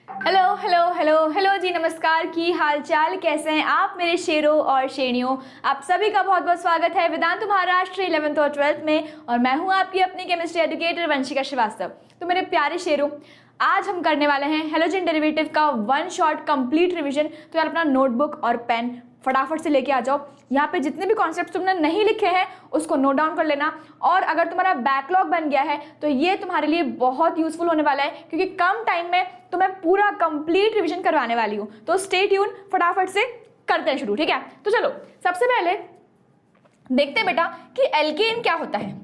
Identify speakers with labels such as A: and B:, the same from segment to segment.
A: Hello hello hello hello जी, नमस्कार। की हाल चाल, कैसे हैं आप मेरे शेरों और शेरनियों। आप सभी का बहुत बहुत स्वागत है वेदांत महाराष्ट्र 11th और 12th में, और मैं हूं आपकी अपनी केमिस्ट्री एजुकेटर वंशिका श्रीवास्तव। तो मेरे प्यारे शेरों, आज हम करने वाले हैं हेलोजन डेरिवेटिव का वन शॉट कंप्लीट रिवीजन। तो यार अपना नोटबुक और पेन फटाफट से लेके आ जाओ। यहाँ पे जितने भी कॉन्सेप्ट तुमने नहीं लिखे हैं उसको नोट डाउन कर लेना। और अगर तुम्हारा बैकलॉग बन गया है तो ये तुम्हारे लिए बहुत यूजफुल होने वाला है, क्योंकि कम टाइम में तो मैं पूरा कंप्लीट रिवीजन करवाने वाली हूँ। तो स्टे ट्यून, फटाफट से करते हैं शुरू। ठीक है, तो चलो सबसे पहले देखते हैं बेटा कि एल्केन क्या होता है।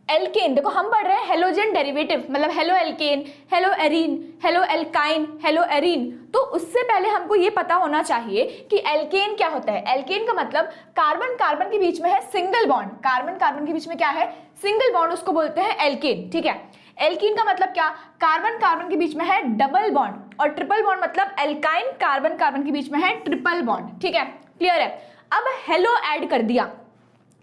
A: एल्केन देखो, हम पढ़ रहे हैं हेलोजन डेरिवेटिव, मतलब halo alkane, hello arene, hello alkyne, hello arene. तो उससे पहले हमको ये पता होना चाहिए कि एल्केन क्या होता है। एल्केन का मतलब कार्बन कार्बन के बीच में है सिंगल बॉन्ड। कार्बन कार्बन के बीच में क्या है? सिंगल बॉन्ड, उसको बोलते हैं एल्केन। ठीक है, एल्कीन का मतलब क्या? कार्बन कार्बन के बीच में है डबल बॉन्ड, और ट्रिपल बॉन्ड मतलब एल्काइन कार्बन कार्बन के बीच में है ट्रिपल बॉन्ड। ठीक है, क्लियर है। अब हेलो ऐड कर दिया,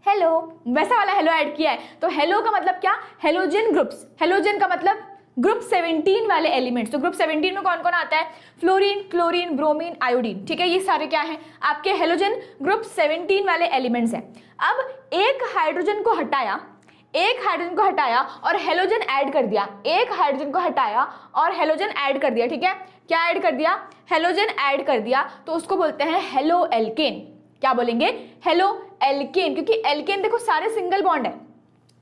A: हेलो वैसा वाला हेलो ऐड किया है, तो हेलो का मतलब क्या? Halogen groups. हेलोजन का मतलब ग्रुप 17 वाले एलिमेंट्स। तो ग्रुप 17 में कौन कौन आता है? Fluorine, chlorine, bromine, iodine. ठीक है, ये सारे क्या हैं? आपके हेलोजन ग्रुप 17 वाले एलिमेंट्स हैं। अब एक हाइड्रोजन को हटाया, एक हाइड्रोजन को हटाया और हेलोजन ऐड कर दिया। एक हाइड्रोजन को हटाया और हेलोजन ऐड कर दिया। ठीक है, क्या ऐड कर दिया? हेलोजन ऐड कर दिया, तो उसको बोलते हैं हेलो एल्केन। क्या बोलेंगे? हेलो एल्केन, क्योंकि एल्केन देखो सारे सिंगल बॉन्ड है,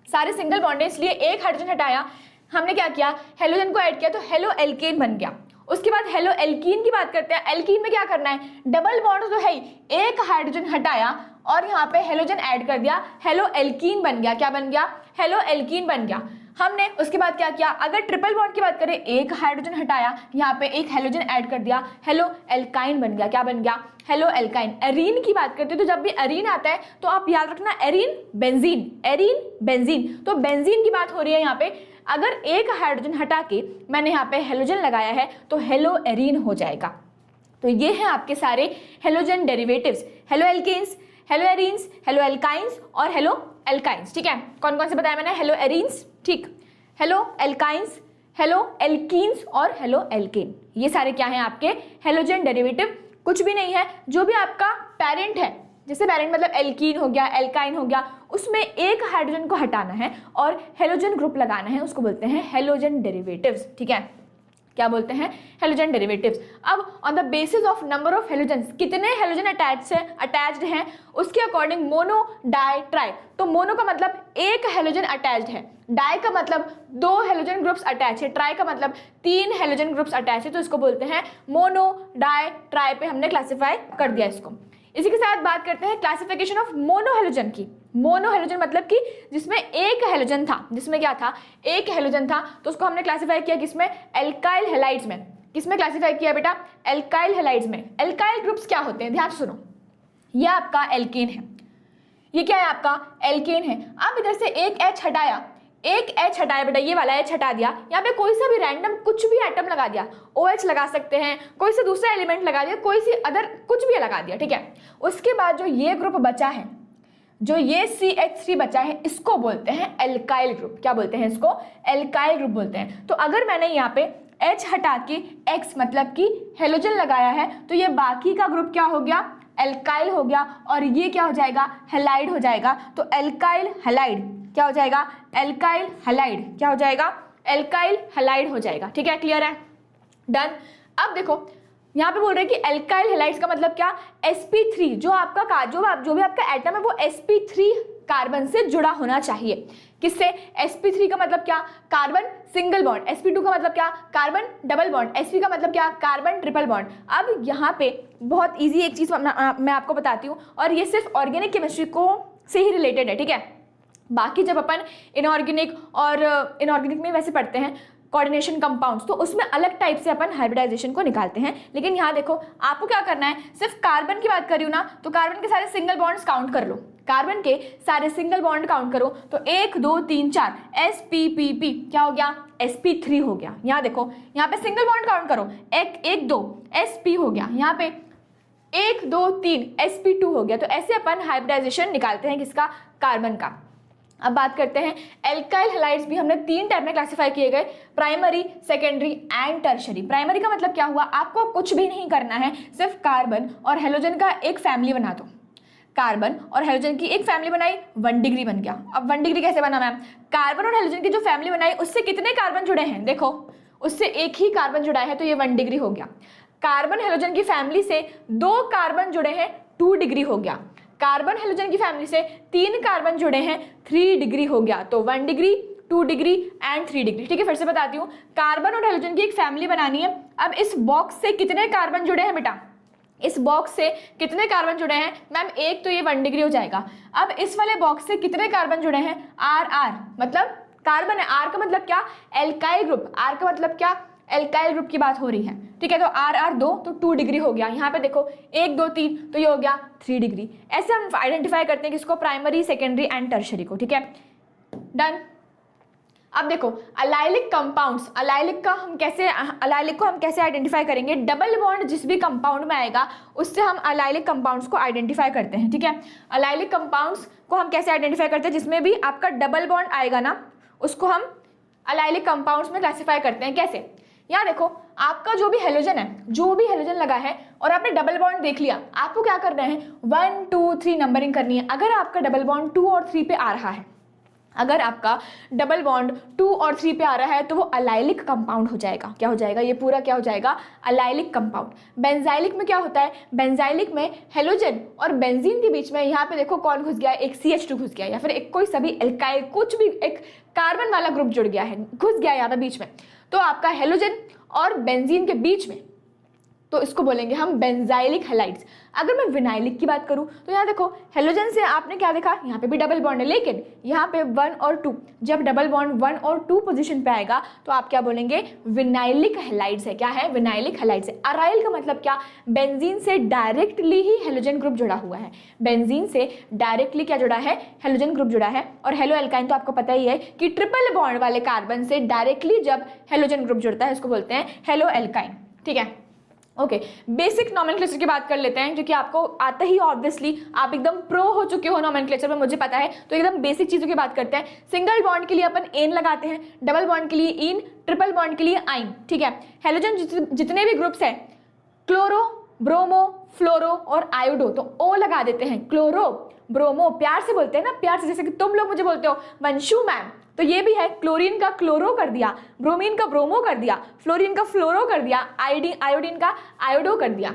A: सारे सिंगल बॉन्ड है, इसलिए एक हाइड्रोजन हटाया, हमने क्या किया? हेलोजन को ऐड किया, तो हेलो एल्केन बन गया। उसके बाद हेलो एल्कीन की बात करते हैं। एल्कीन में क्या करना है? डबल बॉन्ड तो है ही, एक हाइड्रोजन हटाया और यहाँ पे हेलोजन ऐड कर दिया, हेलो एल्कीन बन गया। क्या बन गया? हेलो एल्कीन बन गया। हमने उसके बाद क्या किया? अगर ट्रिपल बॉन्ड की बात करें, एक हाइड्रोजन हटाया, यहाँ पे एक हेलोजन ऐड कर दिया, हेलो एल्काइन बन गया। क्या बन गया? Hello alkyne. एरीन की बात करते हैं, तो जब भी एरीन आता है तो आप याद रखना एरीन बेंजीन, एरीन बेंजीन। तो बेंजीन की बात हो रही है यहाँ पे। अगर एक हाइड्रोजन हटा के मैंने यहाँ पे हेलोजन लगाया है तो हेलो एरीन हो जाएगा। तो ये है आपके सारे halogen derivatives, halo alkanes, halo arenes, halo alkynes और हेलो एल्काइंस। ठीक है, कौन कौन से बताया मैंने? हेलो एरीन्स, ठीक, हेलो एल्काइंस, हेलो एल्कीन्स और हेलो एल्केन। ये सारे क्या हैं? आपके हेलोजन डेरिवेटिव। कुछ भी नहीं है, जो भी आपका पेरेंट है, जैसे पेरेंट मतलब एल्कीन हो गया, एल्काइन हो गया, उसमें एक हाइड्रोजन को हटाना है और हेलोजन ग्रुप लगाना है, उसको बोलते हैं हेलोजन डेरिवेटिव्स। ठीक है, क्या बोलते हैं? Halogen derivatives. अब on the basis of number of halogens, कितने हेलोजन अटैच्ड हैं, उसके अकॉर्डिंग मोनो, डाई, ट्राई। तो मोनो का मतलब एक हेलोजन अटैच्ड है, डाई का मतलब दो हेलोजन ग्रुप्स अटैच है, ट्राई का मतलब तीन हेलोजन ग्रुप्स अटैच है। तो इसको बोलते हैं मोनो, डाई, ट्राई पे हमने क्लासिफाई कर दिया इसको। इसी के साथ बात करते हैं क्लासिफिकेशन ऑफ मोनोहेलोजन की। मोनोहेलोजन मतलब कि जिसमें एक हेलोजन था, जिसमें क्या था? एक हेलोजन था, तो उसको हमने क्लासिफाई किया किसमें? एल्काइल हैलाइड्स में। किसमें क्लासिफाई किया बेटा? एल्काइल हैलाइड्स में। एल्काइल ग्रुप्स क्या होते हैं? ध्यान से सुनो, ये आपका एल्केन है, ये क्या है? आपका एल्केन है। अब इधर से एक H हटाया, एक H हटाया बेटा, ये वाला H हटा दिया, यहाँ पे कोई सा भी रैंडम कुछ भी एटम लगा दिया, OH लगा सकते हैं, कोई सा दूसरा एलिमेंट लगा दिया, कोई सी अदर कुछ भी लगा दिया। ठीक है, उसके बाद जो ये ग्रुप बचा है, जो ये CH3 बचा है, इसको बोलते हैं एल्काइल ग्रुप। क्या बोलते हैं इसको? एल्काइल ग्रुप बोलते हैं। तो अगर मैंने यहाँ पे H हटा के X मतलब कि हेलोजन लगाया है, तो ये बाकी का ग्रुप क्या हो गया? एल्काइल हो गया, और ये क्या हो जाएगा? हैलाइड हो जाएगा। तो एल्काइल हैलाइड क्या हो जाएगा? एल्काइल हैलाइड क्या हो जाएगा? एल्काइल हैलाइड हो जाएगा। ठीक है, क्लियर है, डन। अब देखो यहाँ पे बोल रहे हैं कि एल्काइल हैलाइड्स का मतलब क्या? sp3, जो आपका जो भी आपका एटम है वो sp3 कार्बन से जुड़ा होना चाहिए। किससे? sp3 का मतलब क्या? Carbon single bond. sp2 का मतलब क्या? Carbon double bond. sp का मतलब क्या? Carbon triple bond. अब यहाँ पे बहुत इजी एक चीज मैं आपको बताती हूँ, और ये सिर्फ ऑर्गेनिक केमिस्ट्री को से ही रिलेटेड है। ठीक है, बाकी जब अपन इनऑर्गेनिक और इनऑर्गेनिक में वैसे पढ़ते हैं कोऑर्डिनेशन कंपाउंड्स, तो उसमें अलग टाइप से अपन हाइब्रिडाइजेशन को निकालते हैं। लेकिन यहाँ देखो आपको क्या करना है, सिर्फ कार्बन की बात करी हूँ ना, तो कार्बन के सारे सिंगल बॉन्ड्स काउंट कर लो, कार्बन के सारे सिंगल बॉन्ड काउंट करो, तो 1 2 3 4 spp क्या हो गया? sp3 हो गया। यहाँ देखो, यहाँ पे सिंगल बॉन्ड काउंट करो, 1 2 sp हो गया, यहाँ पे 1 2 3 sp2 हो गया। तो ऐसे अपन हाइब्रिडाइजेशन निकालते हैं किसका? कार्बन का। अब बात करते हैं एल्काइल हैलाइड्स भी हमने 3 टाइप में क्लासिफाई किए गए, primary, secondary and tertiary. Primary का मतलब क्या हुआ, आपको कुछ भी नहीं करना है, सिर्फ कार्बन और हेलोजन का एक फैमिली बना दो। कार्बन और हेलोजन की एक फैमिली बनाई, 1 डिग्री बन गया। अब 1 डिग्री कैसे बना मैम, कार्बन और हेलोजन की जो फैमिली बनाई उससे कितने कार्बन जुड़े हैं, देखो उससे एक ही कार्बन जुड़ा है तो ये 1 डिग्री हो गया। कार्बन हेलोजन की फैमिली से 2 कार्बन जुड़े हैं, 2 डिग्री हो गया। कार्बन हेलोजन की फैमिली से 3 कार्बन जुड़े हैं, 3 डिग्री हो गया। तो 1 डिग्री, 2 डिग्री एंड 3 डिग्री। ठीक है, फिर से बताती हूँ, कार्बन और हेलोजन की एक फैमिली बनानी है। अब इस बॉक्स से कितने कार्बन जुड़े हैं बेटा, इस बॉक्स से कितने कार्बन जुड़े हैं मैम, एक तो ये 1 डिग्री हो जाएगा। अब इस वाले बॉक्स से कितने कार्बन जुड़े हैं, आर मतलब कार्बन है, आर का मतलब क्या, एल्काइल ग्रुप, आर का मतलब क्या, एल्काइल ग्रुप की बात हो रही है। ठीक है, तो आर 2 तो 2 डिग्री हो गया। यहाँ पे देखो 1 2 3 तो ये हो गया 3 डिग्री। ऐसे हम आइडेंटिफाई करते हैं किसको, प्राइमरी, सेकेंडरी एंड टर्शरी को। ठीक है, डन। अब देखो अलाइलिक कंपाउंड्स, अलाइलिक को हम कैसे आइडेंटिफाई करेंगे, डबल बॉन्ड जिस भी कंपाउंड में आएगा उससे हम अलाइलिक कंपाउंड्स को आइडेंटिफाई करते हैं। ठीक है, अलाइलिक कंपाउंड्स को हम कैसे आइडेंटिफाई करते हैं, जिसमें भी आपका डबल बॉन्ड आएगा ना उसको हम अलाइलिक कंपाउंड्स में क्लासिफाई करते हैं। कैसे, यहाँ देखो आपका जो भी हेलोजन है, जो भी हेलोजन लगा है और आपने डबल बॉन्ड देख लिया, आपको क्या करना है, 1 2 3 नंबरिंग करनी है। अगर आपका डबल बॉन्ड 2 और 3 पे आ रहा है, अगर आपका डबल बॉन्ड 2 और 3 पे आ रहा है तो वो अलाइलिक कंपाउंड हो जाएगा। क्या हो जाएगा, ये पूरा क्या हो जाएगा, अलाइलिक कंपाउंड। बेंजाइलिक में क्या होता है, बेंजाइलिक में हेलोजन और बेंजीन के बीच में यहाँ पे देखो कौन घुस गया है, एक CH2 घुस गया, या फिर एक कोई सभी एल्काइल कुछ भी एक कार्बन वाला ग्रुप जुड़ गया है, घुस गया है यहाँ पे बीच में, तो आपका हेलोजन और बेंजीन के बीच में, तो इसको बोलेंगे हम बेंजाइलिक हैलाइड्स। अगर मैं विनाइलिक की बात करूं तो यहाँ देखो हेलोजन से आपने क्या देखा, यहाँ पे भी डबल बॉन्ड है, लेकिन यहाँ पे 1 और 2, जब डबल बॉन्ड 1 और 2 पोजीशन पे आएगा तो आप क्या बोलेंगे, विनाइलिक हैलाइड्स है। क्या है, विनाइलिक हैलाइड्स है। अराइल का मतलब क्या, बेंजीन से डायरेक्टली ही हेलोजन ग्रुप जुड़ा हुआ है, बेंजीन से डायरेक्टली क्या जुड़ा है, हेलोजन ग्रुप जुड़ा है। और हेलो एल्काइन तो आपको पता ही है कि ट्रिपल बॉन्ड वाले कार्बन से डायरेक्टली जब हेलोजन ग्रुप जुड़ता है उसको बोलते हैं हेलो एल्काइन। ठीक है, ओके, बेसिक नॉमेनक्लेचर की बात कर लेते हैं, जो कि आपको आता ही, ऑब्वियसली आप एकदम प्रो हो चुके हो नॉमेनक्लेचर में, मुझे पता है। तो एकदम बेसिक चीज़ों की बात करते हैं। सिंगल बॉन्ड के लिए अपन एन लगाते हैं, डबल बॉन्ड के लिए इन, ट्रिपल बॉन्ड के लिए आइन। ठीक है, हेलोजन जितने भी ग्रुप्स हैं, क्लोरो, ब्रोमो, फ्लोरो और आयोडो, तो ओ लगा देते हैं, क्लोरो, ब्रोमो, प्यार से बोलते हैं ना, प्यार से, जैसे कि तुम लोग मुझे बोलते हो वंशु मैम, तो ये भी है, क्लोरीन का क्लोरो कर दिया, ब्रोमीन का ब्रोमो कर दिया, फ्लोरीन का फ्लोरो कर दिया, आयोडीन का आयोडो कर दिया।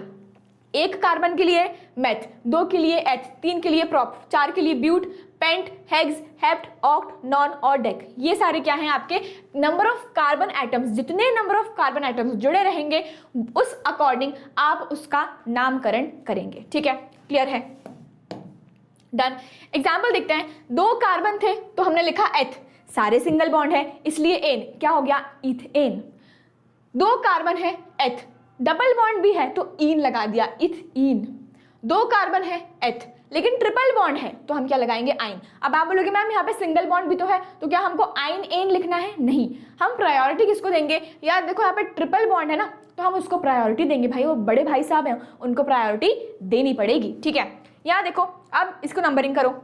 A: 1 कार्बन के लिए मेथ, 2 के लिए एथ, 3 के लिए प्रॉप, 4 के लिए but, pent, hex, hept, oct, non और डेक। ये सारे क्या हैं आपके नंबर ऑफ कार्बन एटम्स। जितने नंबर ऑफ कार्बन एटम्स जुड़े रहेंगे उस अकॉर्डिंग आप उसका नामकरण करेंगे। ठीक है, क्लियर है, डन। एग्जाम्पल देखते हैं, 2 कार्बन थे तो हमने लिखा एथ, सारे सिंगल बॉन्ड है इसलिए एन, क्या हो गया, इथेन। 2 कार्बन है एथ, डबल बॉन्ड भी है तो इन लगा दिया, इथीन। 2 कार्बन है एथ, लेकिन ट्रिपल बॉन्ड है तो हम क्या लगाएंगे, आइन। अब आप बोलोगे मैम यहाँ पे सिंगल बॉन्ड भी तो है, तो क्या हमको आइन एन लिखना है, नहीं, हम प्रायोरिटी किसको देंगे, यार देखो यहाँ पे ट्रिपल बॉन्ड है ना, तो हम उसको प्रायोरिटी देंगे, भाई वो बड़े भाई साहब हैं, उनको प्रायोरिटी देनी पड़ेगी। ठीक है, यहाँ देखो, अब इसको नंबरिंग करो,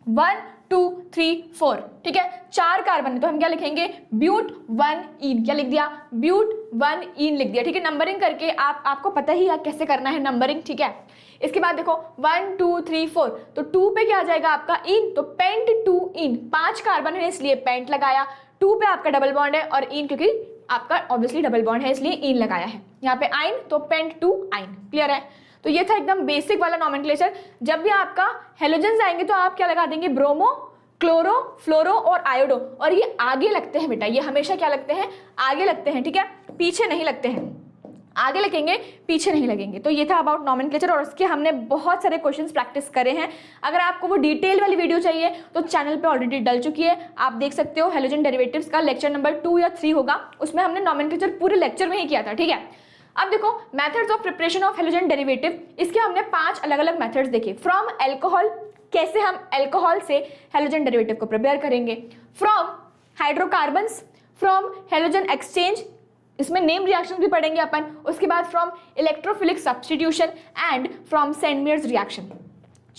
A: 1 2 3 4। ठीक है, 4 कार्बन है तो हम क्या लिखेंगे, ब्यूट 1 इन, क्या लिख दिया, ब्यूट 1 इन लिख दिया। ठीक है, नंबरिंग करके आपको पता ही है कैसे करना है नंबरिंग। ठीक है, इसके बाद देखो 1 2 3 4, तो 2 पे क्या आ जाएगा आपका इन, तो पेंट 2 इन, 5 कार्बन है इसलिए पेंट लगाया, 2 पे आपका डबल बॉन्ड है और इन क्योंकि आपका ऑब्वियसली डबल बॉन्ड है इसलिए इन लगाया है। यहाँ पे आइन तो पेंट 2 आइन, क्लियर है। तो ये था एकदम बेसिक वाला नॉमेनक्लेचर। जब भी आपका हेलोजन्स आएंगे तो आप क्या लगा देंगे, ब्रोमो, क्लोरो, फ्लोरो और आयोडो, और ये आगे लगते हैं बेटा, ये हमेशा क्या लगते हैं, आगे लगते हैं। ठीक है, पीछे नहीं लगते हैं, आगे लगेंगे पीछे नहीं लगेंगे। तो ये था अबाउट नॉमेनक्लेचर, और उसके हमने बहुत सारे क्वेश्चंस प्रैक्टिस करे हैं। अगर आपको वो डिटेल वाली वीडियो चाहिए तो चैनल पे ऑलरेडी डल चुकी है, आप देख सकते हो। हेलोजन डेरिवेटिव्स का लेक्चर नंबर 2 या 3 होगा, उसमें हमने नॉमेनक्लेचर पूरे लेक्चर में ही किया था। ठीक है, अब देखो methods of preparation of halogen derivative, इसके हमने 5 अलग अलग मेथड्स देखे। फ्रॉम एल्कोहल, कैसे हम एल्कोहल से हेलोजन डेरिवेटिव को प्रिपेयर करेंगे, from hydrocarbons, from halogen exchange, इसमें नेम रिएक्शन भी पढ़ेंगे अपन, उसके बाद from electrophilic substitution and from Sandmeyer's reaction.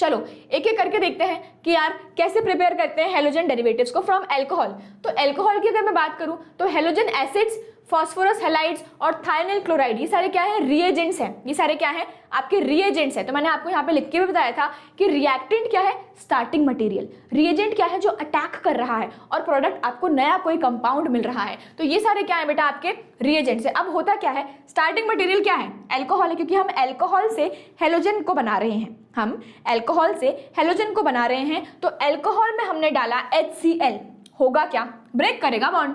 A: चलो एक एक करके देखते हैं कि यार कैसे प्रिपेयर करते हैं हेलोजन डेरिवेटिव्स को फ्रॉम अल्कोहल। तो अल्कोहल की अगर मैं बात करूं तो हेलोजन एसिड्स, फास्फोरस हैलाइड्स और थायनिल क्लोराइड, ये सारे क्या है, रिएजेंट्स हैं। ये सारे क्या है, आपके रिएजेंट्स हैं। तो मैंने आपको यहाँ पे लिख के भी बताया था कि रिएक्टेंट क्या है, स्टार्टिंग मटेरियल, रिएजेंट क्या है, जो अटैक कर रहा है, और प्रोडक्ट आपको नया कोई कंपाउंड मिल रहा है। तो ये सारे क्या है बेटा, आपके रिएजेंट्स है। अब होता क्या है, स्टार्टिंग मटेरियल क्या है, अल्कोहल है, क्योंकि हम अल्कोहल से हेलोजन को बना रहे हैं, हम अल्कोहल से हेलोजन को बना रहे हैं। तो अल्कोहल में हमने डाला HCl, होगा क्या, ब्रेक करेगा bond,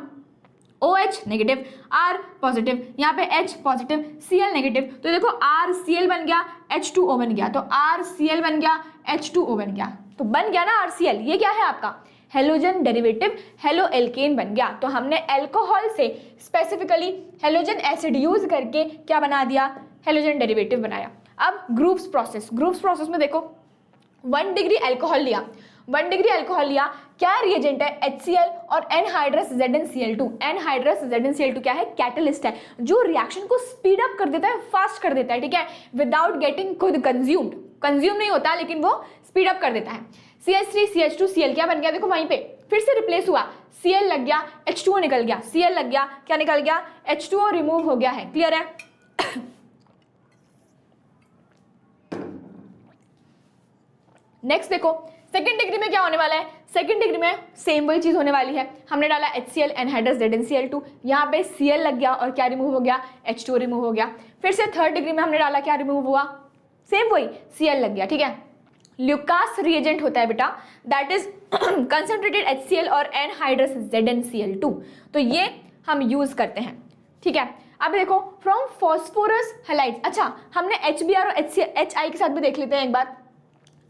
A: OH negative, R positive, यहाँ पे H पॉजिटिव, Cl नेगेटिव। तो देखो RCl बन गया, H2O बन गया, तो RCl बन गया, H2O बन गया, तो बन गया ना RCl। ये क्या है आपका हेलोजन डेरिवेटिव, हेलो एल्केन बन गया। तो हमने अल्कोहल से स्पेसिफिकली हेलोजन एसिड यूज करके क्या बना दिया, हेलोजन डेरिवेटिव बनाया। अब ग्रुप्स प्रोसेस, ग्रुप्स प्रोसेस में देखो 1 डिग्री अल्कोहल लिया, 1 डिग्री अल्कोहल लिया, क्या रिएजेंट है, HCl और एनहाइड्रस ZnCl2। एनहाइड्रस ZnCl2 क्या है, कैटलिस्ट है, जो रिएक्शन को स्पीड अप कर देता है, फास्ट कर देता है, ठीक है, विदाउट गेटिंग खुद कंज्यूम्ड, कंज्यूम नहीं होता लेकिन वो स्पीड अप कर देता है। CH3 CH2 Cl क्या बन गया, देखो वहीं पे फिर से रिप्लेस हुआ, Cl लग गया, H2O निकल गया, Cl लग गया, क्या निकल गया, H2O रिमूव हो गया है। क्लियर है। नेक्स्ट देखो सेकंड डिग्री में क्या होने वाला है, सेकंड डिग्री में सेम वही चीज होने वाली है। हमने डाला HCl एनहाइड्रस ZnCl2, यहाँ पे Cl लग गया और क्या रिमूव हो गया, H2O रिमूव हो गया। फिर से थर्ड डिग्री में हमने डाला, क्या रिमूव हुआ, सेम वही Cl लग गया, ठीक है। ल्यूकास रिएजेंट होता है बेटा, दैट इज कंसंट्रेटेड HCl और एनहाइड्रस ZnCl2, तो ये हम यूज करते हैं, ठीक है। अब देखो फ्रॉम फॉस्फोरस हैलाइड्स, अच्छा हमने HBr और HI के साथ भी देख लेते हैं एक बार।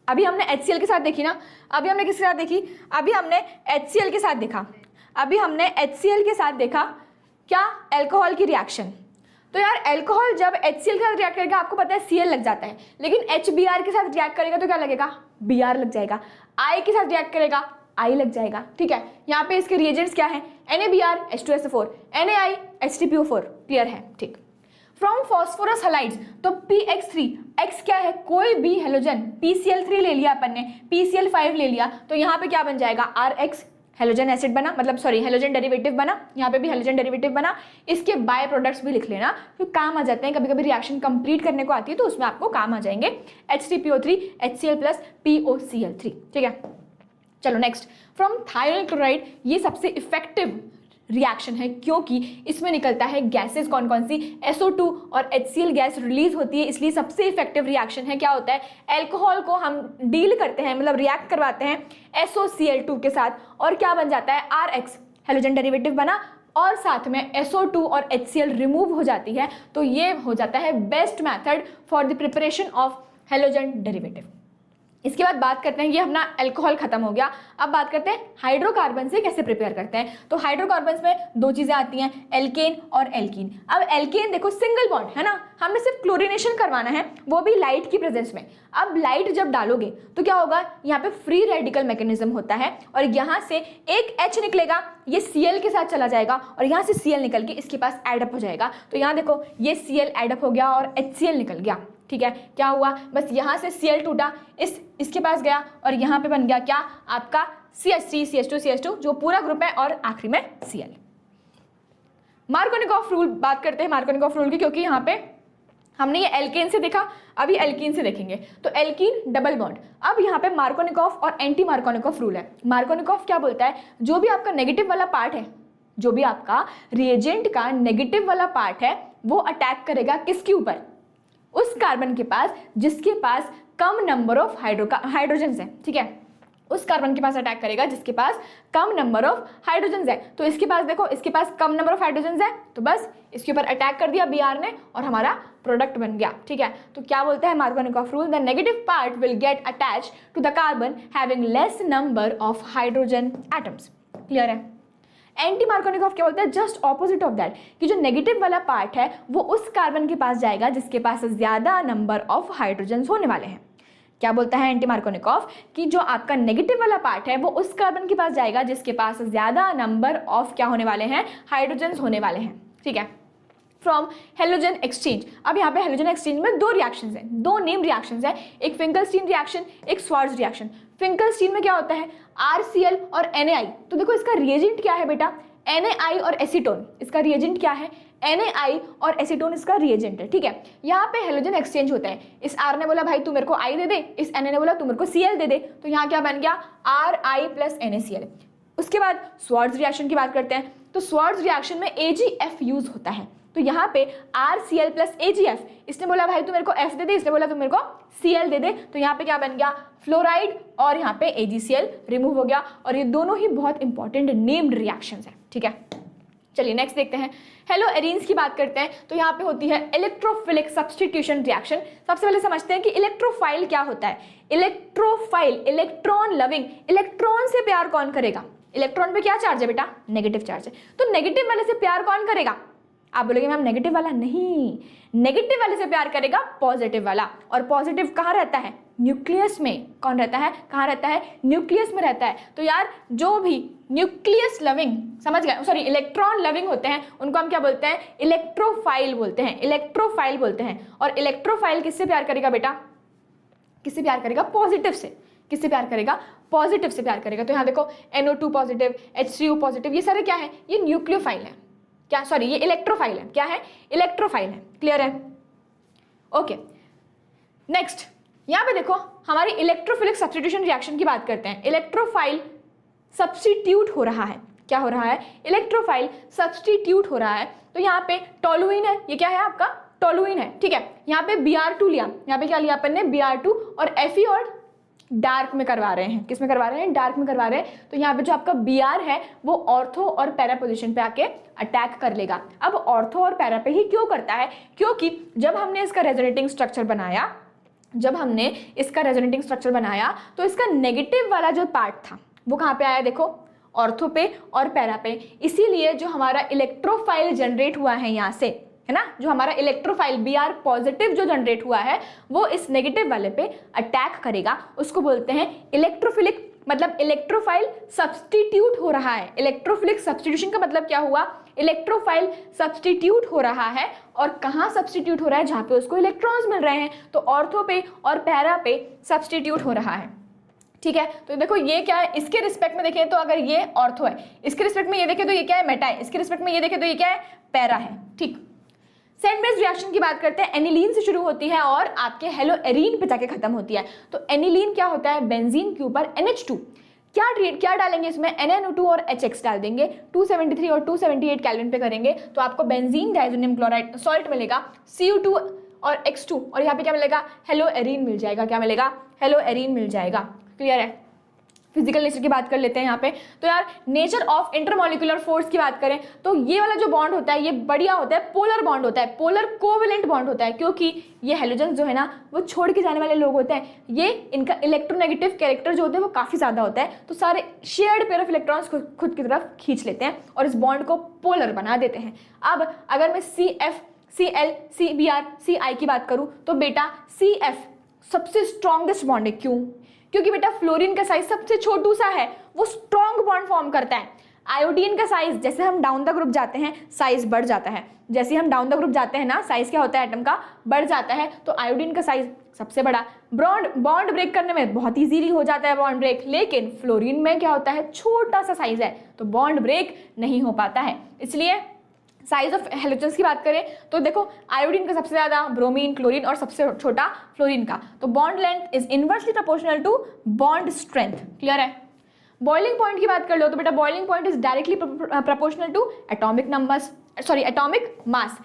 A: अभी हमने HCl के साथ देखी ना, अभी हमने किसके साथ देखी, अभी हमने HCl के साथ देखा, अभी हमने HCl के साथ देखा क्या, अल्कोहल की रिएक्शन। तो यार अल्कोहल जब HCl के साथ रिएक्ट करेगा, आपको पता है Cl लग जाता है, लेकिन HBr के साथ रिएक्ट करेगा तो क्या लगेगा, Br लग जाएगा, I के साथ रिएक्ट करेगा I लग जाएगा, ठीक है। यहाँ पे इसके रिएजेंट्स क्या है, NaBr H2SO4, NaI H3PO4, clear है, ठीक। फ्रॉम फॉस्फोरस हैलाइड्स, तो PX3, X क्या है, कोई भी हेलोजन, PCl3 ले लिया अपन ने, PCl5 ले लिया, तो यहाँ पे क्या बन जाएगा, RX हेलोजन एसिड बना, मतलब सॉरी हेलोजन डेरिवेटिव बना, यहाँ पे भी हेलोजन डेरिवेटिव बना। इसके बाय प्रोडक्ट्स भी लिख लेना, तो काम आ जाते हैं, कभी कभी रिएक्शन कंप्लीट करने को आती है तो उसमें आपको काम आ जाएंगे, H3PO3 HCl प्लस POCl3, ठीक है। चलो नेक्स्ट, फ्रॉम थायनिल क्लोराइड, ये सबसे इफेक्टिव रिएक्शन है क्योंकि इसमें निकलता है गैसेस, कौन कौन सी, SO2 और HCl गैस रिलीज होती है, इसलिए सबसे इफेक्टिव रिएक्शन है। क्या होता है, अल्कोहल को हम डील करते हैं, मतलब रिएक्ट करवाते हैं SOCl2 के साथ, और क्या बन जाता है, RX हेलोजन डेरिवेटिव बना, और साथ में SO2 और HCl रिमूव हो जाती है। तो ये हो जाता है best method for the preparation of halogen derivative. इसके बाद बात करते हैं, ये अपना अल्कोहल खत्म हो गया, अब बात करते हैं हाइड्रोकार्बन से कैसे प्रिपेयर करते हैं। तो हाइड्रोकार्बन्स में दो चीजें आती हैं, एल्केन और एल्कीन। अब एल्केन देखो सिंगल बॉन्ड है ना, हमने सिर्फ क्लोरीनेशन करवाना है, वो भी लाइट की प्रेजेंस में। अब लाइट जब डालोगे तो क्या होगा, यहाँ पे फ्री रेडिकल मैकेनिज्म होता है, और यहाँ से एक H निकलेगा, ये Cl के साथ चला जाएगा, और यहाँ से Cl निकल के इसके पास एडअप हो जाएगा। तो यहाँ देखो ये Cl एडअप हो गया और HCl निकल गया, ठीक है। क्या हुआ, बस यहाँ से Cl टूटा, इसके पास गया, और यहाँ पे बन गया क्या आपका CH3 CH2 CH2 जो पूरा ग्रुप है, और आखिरी में Cl। मार्कोनिकॉफ रूल बात करते हैं, मार्कोनिकॉफ रूल की, क्योंकि यहाँ पे हमने ये एल्केन से देखा, अभी एल्कीन से देखेंगे। तो एल्कीन डबल बॉन्ड, अब यहाँ पे मार्कोनिकॉफ और एंटी मार्कोनिकॉफ रूल है। मार्कोनिकॉफ क्या बोलता है, जो भी आपका नेगेटिव वाला पार्ट है, जो भी आपका रिएजेंट का नेगेटिव वाला पार्ट है, वो अटैक करेगा किसके ऊपर, उस कार्बन के पास जिसके पास कम नंबर ऑफ हाइड्रोजन्स है, ठीक है, उस कार्बन के पास अटैक करेगा जिसके पास कम नंबर ऑफ हाइड्रोजन्स है। तो इसके पास देखो, इसके पास कम नंबर ऑफ हाइड्रोजन्स है, तो बस इसके ऊपर अटैक कर दिया Br ने, और हमारा प्रोडक्ट बन गया, ठीक है। तो क्या बोलता है Markovnikov rule, the negative part will get attach to the carbon having less number of hydrogen atoms. Clear है। एंटी मार्कोनिकॉफ क्या बोलता है, जस्ट ऑपोजिट ऑफ दैट, कि जो नेगेटिव वाला पार्ट है वो उस कार्बन के पास जाएगा जिसके पास ज्यादा नंबर ऑफ हाइड्रोजन्स होने वाले हैं। क्या बोलता है एंटी मार्कोनिकॉफ, कि जो आपका नेगेटिव वाला पार्ट है वो उस कार्बन के पास जाएगा जिसके पास ज्यादा नंबर ऑफ क्या होने वाले हैं, हाइड्रोजन्स होने वाले हैं, ठीक है। From halogen exchange. अब यहाँ पे हेलोजन एक्सचेंज में दो रिएक्शंस हैं, दो नेम रिएक्शंस हैं, एक फिंकलस्टीन रिएक्शन, एक स्वार्ट्ज रिएक्शन। फिंकलस्टीन में क्या होता है, RCl और NaI। तो देखो इसका रिएजेंट क्या है बेटा, NaI और एसीटोन। इसका रिएजेंट क्या है, NaI और एसीटोन इसका रिएजेंट है, ठीक है। यहाँ पे हेलोजन एक्सचेंज होता है, इस R ने बोला भाई तू मेरे को I दे दे, इस Na ने बोला तू मेरे को Cl दे दे, तो यहाँ क्या बन गया Ri प्लस NaCl। उसके बाद स्वार्ट्ज रिएक्शन की बात करते हैं, तो स्वार्ट्ज रिएक्शन में AgF यूज होता है, तो यहाँ पे RCl प्लस AgF, इसने बोला भाई तू मेरे को F दे दे, इसने बोला तू मेरे को Cl दे दे, तो यहाँ पे क्या बन गया फ्लोराइड और यहाँ पे AgCl रिमूव हो गया। और ये दोनों ही बहुत इंपॉर्टेंट नेम्ड रिएक्शंस हैं, ठीक है। चलिए नेक्स्ट देखते हैं, हेलो एरीन्स की बात करते हैं। तो यहाँ पे होती है इलेक्ट्रोफिलिक सब्स्टिट्यूशन रिएक्शन। सबसे पहले समझते हैं कि इलेक्ट्रोफाइल क्या होता है। इलेक्ट्रोफाइल, इलेक्ट्रॉन लविंग, इलेक्ट्रॉन से प्यार कौन करेगा, इलेक्ट्रॉन पे क्या चार्ज है बेटा, नेगेटिव चार्ज है, तो नेगेटिव वाले से प्यार कौन करेगा। आप बोलोगे मैम नेगेटिव वाला, नहीं, नेगेटिव वाले से प्यार करेगा पॉजिटिव वाला। और पॉजिटिव कहाँ रहता है, न्यूक्लियस में। कौन रहता है, कहाँ रहता है, न्यूक्लियस में रहता है। तो यार जो भी न्यूक्लियस लविंग, समझ गए, सॉरी इलेक्ट्रॉन लविंग होते हैं उनको हम क्या बोलते हैं, इलेक्ट्रोफाइल बोलते हैं, इलेक्ट्रोफाइल बोलते हैं। और इलेक्ट्रोफाइल किससे प्यार करेगा बेटा, किससे प्यार करेगा, पॉजिटिव से। किससे प्यार करेगा, पॉजिटिव से प्यार करेगा। तो यहाँ देखो NO2 पॉजिटिव, H3O पॉजिटिव, ये सारे क्या है, ये न्यूक्लियोफाइल है, क्या सॉरी ये इलेक्ट्रोफाइल है, क्या है, इलेक्ट्रोफाइल है। क्लियर है, ओके। नेक्स्ट यहाँ पे देखो हमारी इलेक्ट्रोफिलिक सब्स्टिट्यूशन रिएक्शन की बात करते हैं। इलेक्ट्रोफाइल सब्स्टिट्यूट हो रहा है, क्या हो रहा है, इलेक्ट्रोफाइल सब्स्टिट्यूट हो रहा है। तो यहाँ पे टोलुइन है, ये क्या है आपका, टोलुइन है, ठीक है। यहाँ पे Br2 लिया, यहाँ पे क्या लिया अपन ने, Br2 और Fe और डार्क में करवा रहे हैं, किस में करवा रहे हैं, डार्क में करवा रहे हैं। तो यहाँ पे जो आपका Br है वो ऑर्थो और पैरा पोजीशन पे आके अटैक कर लेगा। अब ऑर्थो और पैरा पे ही क्यों करता है, क्योंकि जब हमने इसका रेजोनेटिंग स्ट्रक्चर बनाया, तो इसका नेगेटिव वाला जो पार्ट था वो कहाँ पे आया, देखो ऑर्थो पे और पैरा पे। इसीलिए जो हमारा इलेक्ट्रोफाइल जनरेट हुआ है यहाँ से, है ना, जो हमारा इलेक्ट्रोफाइल Br पॉजिटिव जो जनरेट हुआ है वो इस नेगेटिव वाले पे अटैक करेगा। उसको बोलते हैं इलेक्ट्रोफिलिक, मतलब इलेक्ट्रोफाइल सब्स्टिट्यूट हो रहा है। इलेक्ट्रोफिलिक सब्स्टिट्यूशन का मतलब क्या हुआ, इलेक्ट्रोफाइल सब्स्टिट्यूट हो रहा है। और कहाँ सब्स्टिट्यूट हो रहा है, जहाँ पे उसको इलेक्ट्रॉन्स मिल रहे हैं, तो ऑर्थो पे और पैरा पे सब्स्टिट्यूट हो रहा है, ठीक है। तो देखो ये क्या है, इसके रिस्पेक्ट में देखें तो अगर ये ऑर्थो है, इसके रिस्पेक्ट में ये देखें तो ये क्या है, मेटा है, इसके रिस्पेक्ट में ये देखें तो ये क्या है, पैरा है, ठीक। सेंट बेस रिएक्शन की बात करते हैं, एनिलीन से शुरू होती है और आपके हेलो एरीन पे जाके खत्म होती है। तो एनिलीन क्या होता है, बेंजीन के ऊपर NH2, क्या डालेंगे इसमें, NaNO2 और HX डाल देंगे, 273 और 278 केल्विन पे करेंगे तो आपको बेंजीन डाइजोनियम क्लोराइड सॉल्ट मिलेगा, Cu2 और X2, और यहाँ पे क्या मिलेगा, हेलो एरीन मिल जाएगा, क्या मिलेगा, हेलो एरीन मिल जाएगा। क्लियर है। फिजिकल नेचर की बात कर लेते हैं यहाँ पे। तो यार नेचर ऑफ इंटरमॉलिक्यूलर फोर्स की बात करें तो ये वाला जो बॉन्ड होता है ये बढ़िया होता है, पोलर बॉन्ड होता है, पोलर कोवेलेंट बॉन्ड होता है, क्योंकि ये हेलोजन जो है ना वो छोड़ के जाने वाले लोग होते हैं, ये इनका इलेक्ट्रोनेगेटिव कैरेक्टर जो होते हैं वो काफ़ी ज़्यादा होता है, तो सारे शेयर्ड पेयर ऑफ इलेक्ट्रॉन्स खुद की तरफ खींच लेते हैं और इस बॉन्ड को पोलर बना देते हैं। अब अगर मैं CF, Cl, Cbr, Ci की बात करूँ तो बेटा CF सबसे स्ट्रॉन्गेस्ट बॉन्ड है, क्यों, क्योंकि बेटा फ्लोरीन का साइज सबसे छोटू सा है, वो स्ट्रॉन्ग बॉन्ड फॉर्म करता है। आयोडीन का साइज, जैसे हम डाउन द ग्रुप जाते हैं साइज बढ़ जाता है, जैसे हम डाउन द ग्रुप जाते हैं ना साइज क्या होता है एटम का, बढ़ जाता है। तो आयोडीन का साइज सबसे बड़ा, बॉन्ड ब्रेक करने में बहुत इजीली हो जाता है बॉन्ड ब्रेक, लेकिन फ्लोरीन में क्या होता है, छोटा सा साइज है तो बॉन्ड ब्रेक नहीं हो पाता है। इसलिए साइज ऑफ हेलोजन्स की बात करें तो देखो आयोडीन का सबसे ज़्यादा, ब्रोमीन, क्लोरीन और सबसे छोटा फ्लोरीन का। तो bond length is inversely proportional to bond strength. Clear है। बॉइलिंग पॉइंट की बात कर लो तो बेटा boiling point is directly proportional to atomic mass.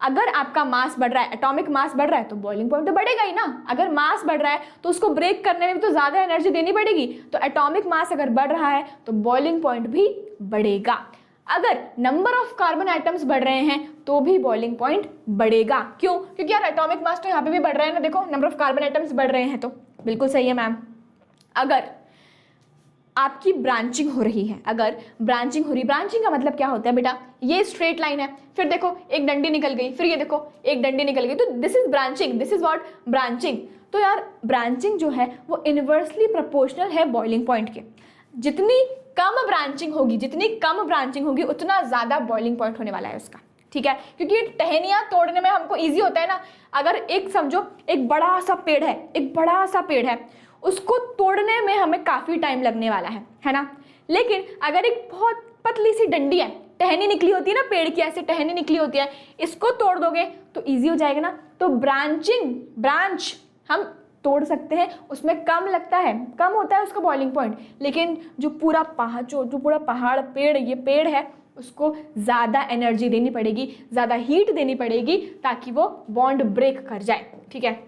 A: अगर आपका मास बढ़ रहा है, एटॉमिक मास बढ़ रहा है तो बॉइलिंग पॉइंट तो बढ़ेगा ही ना। अगर मास बढ़ रहा है तो उसको ब्रेक करने में भी तो ज़्यादा एनर्जी देनी पड़ेगी, तो एटॉमिक मास अगर बढ़ रहा है तो बॉइलिंग पॉइंट भी बढ़ेगा। अगर नंबर ऑफ कार्बन आइटम्स बढ़ रहे हैं तो भी बॉइलिंग पॉइंट बढ़ेगा। क्यों? क्योंकि यार एटॉमिक मास तो यहाँ पे भी बढ़ रहा है ना, देखो नंबर ऑफ कार्बन आइटम्स बढ़ रहे हैं, तो बिल्कुल सही है मैम। अगर आपकी ब्रांचिंग हो रही है, ब्रांचिंग का मतलब क्या होता है बेटा, ये स्ट्रेट लाइन है, फिर देखो एक डंडी निकल गई, फिर ये देखो एक डंडी निकल गई, तो this is branching, this is what branching. तो यार ब्रांचिंग जो है वो इनवर्सली प्रोपोर्शनल है बॉइलिंग पॉइंट के। जितनी कम ब्रांचिंग होगी उतना ज़्यादा बॉइलिंग पॉइंट होने वाला है उसका। ठीक है, क्योंकि टहनियाँ तोड़ने में हमको ईजी होता है ना। अगर एक समझो एक बड़ा सा पेड़ है, उसको तोड़ने में हमें काफ़ी टाइम लगने वाला है ना। लेकिन अगर एक बहुत पतली सी डंडी है, टहनी निकली होती है ना पेड़ की, ऐसे टहनी निकली होती है, इसको तोड़ दोगे तो ईजी हो जाएगा ना। तो ब्रांच हम तोड़ सकते हैं, उसमें कम लगता है, कम होता है उसका बॉइलिंग पॉइंट। लेकिन जो पूरा पहाड़ पेड़ है, उसको ज़्यादा एनर्जी देनी पड़ेगी, ज़्यादा हीट देनी पड़ेगी ताकि वो बॉन्ड ब्रेक कर जाए, ठीक है।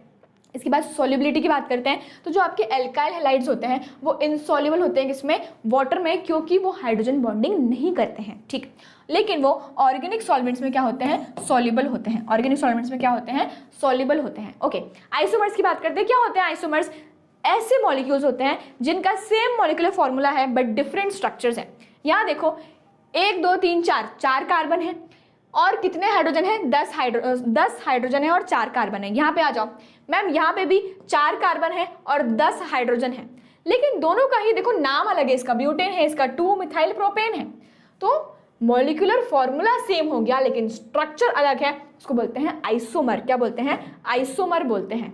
A: इसके बाद सॉल्युबिलिटी की बात करते हैं। तो जो आपके एल्काइल हैलाइड्स होते हैं वो इनसॉल्युबल होते हैं किसमें, वाटर में, क्योंकि वो हाइड्रोजन बॉन्डिंग नहीं करते हैं, ठीक। लेकिन वो ऑर्गेनिक सॉल्वेंट्स में क्या होते हैं, सॉल्युबल होते हैं। ऑर्गेनिक सॉल्वेंट्स में क्या होते हैं, सॉल्युबल होते हैं। ओके, आइसोमर्स की बात करते हैं। क्या होते हैं आइसोमर्स? ऐसे मॉलिक्यूल्स होते हैं जिनका सेम मॉलिक्यूलर फॉर्मूला है बट डिफरेंट स्ट्रक्चर्स है। यहाँ देखो 1 2 3 4 कार्बन है और कितने हाइड्रोजन है, 10 हाइड्रोजन है और 4 कार्बन है। यहाँ पे आ जाओ मैम, यहाँ पे भी 4 कार्बन है और 10 हाइड्रोजन है, लेकिन दोनों का ही देखो नाम अलग है, इसका ब्यूटेन है, इसका 2 मिथाइल प्रोपेन है। तो मॉलिक्यूलर फॉर्मूला सेम हो गया लेकिन स्ट्रक्चर अलग है, उसको बोलते हैं आइसोमर। क्या बोलते हैं, आइसोमर बोलते हैं।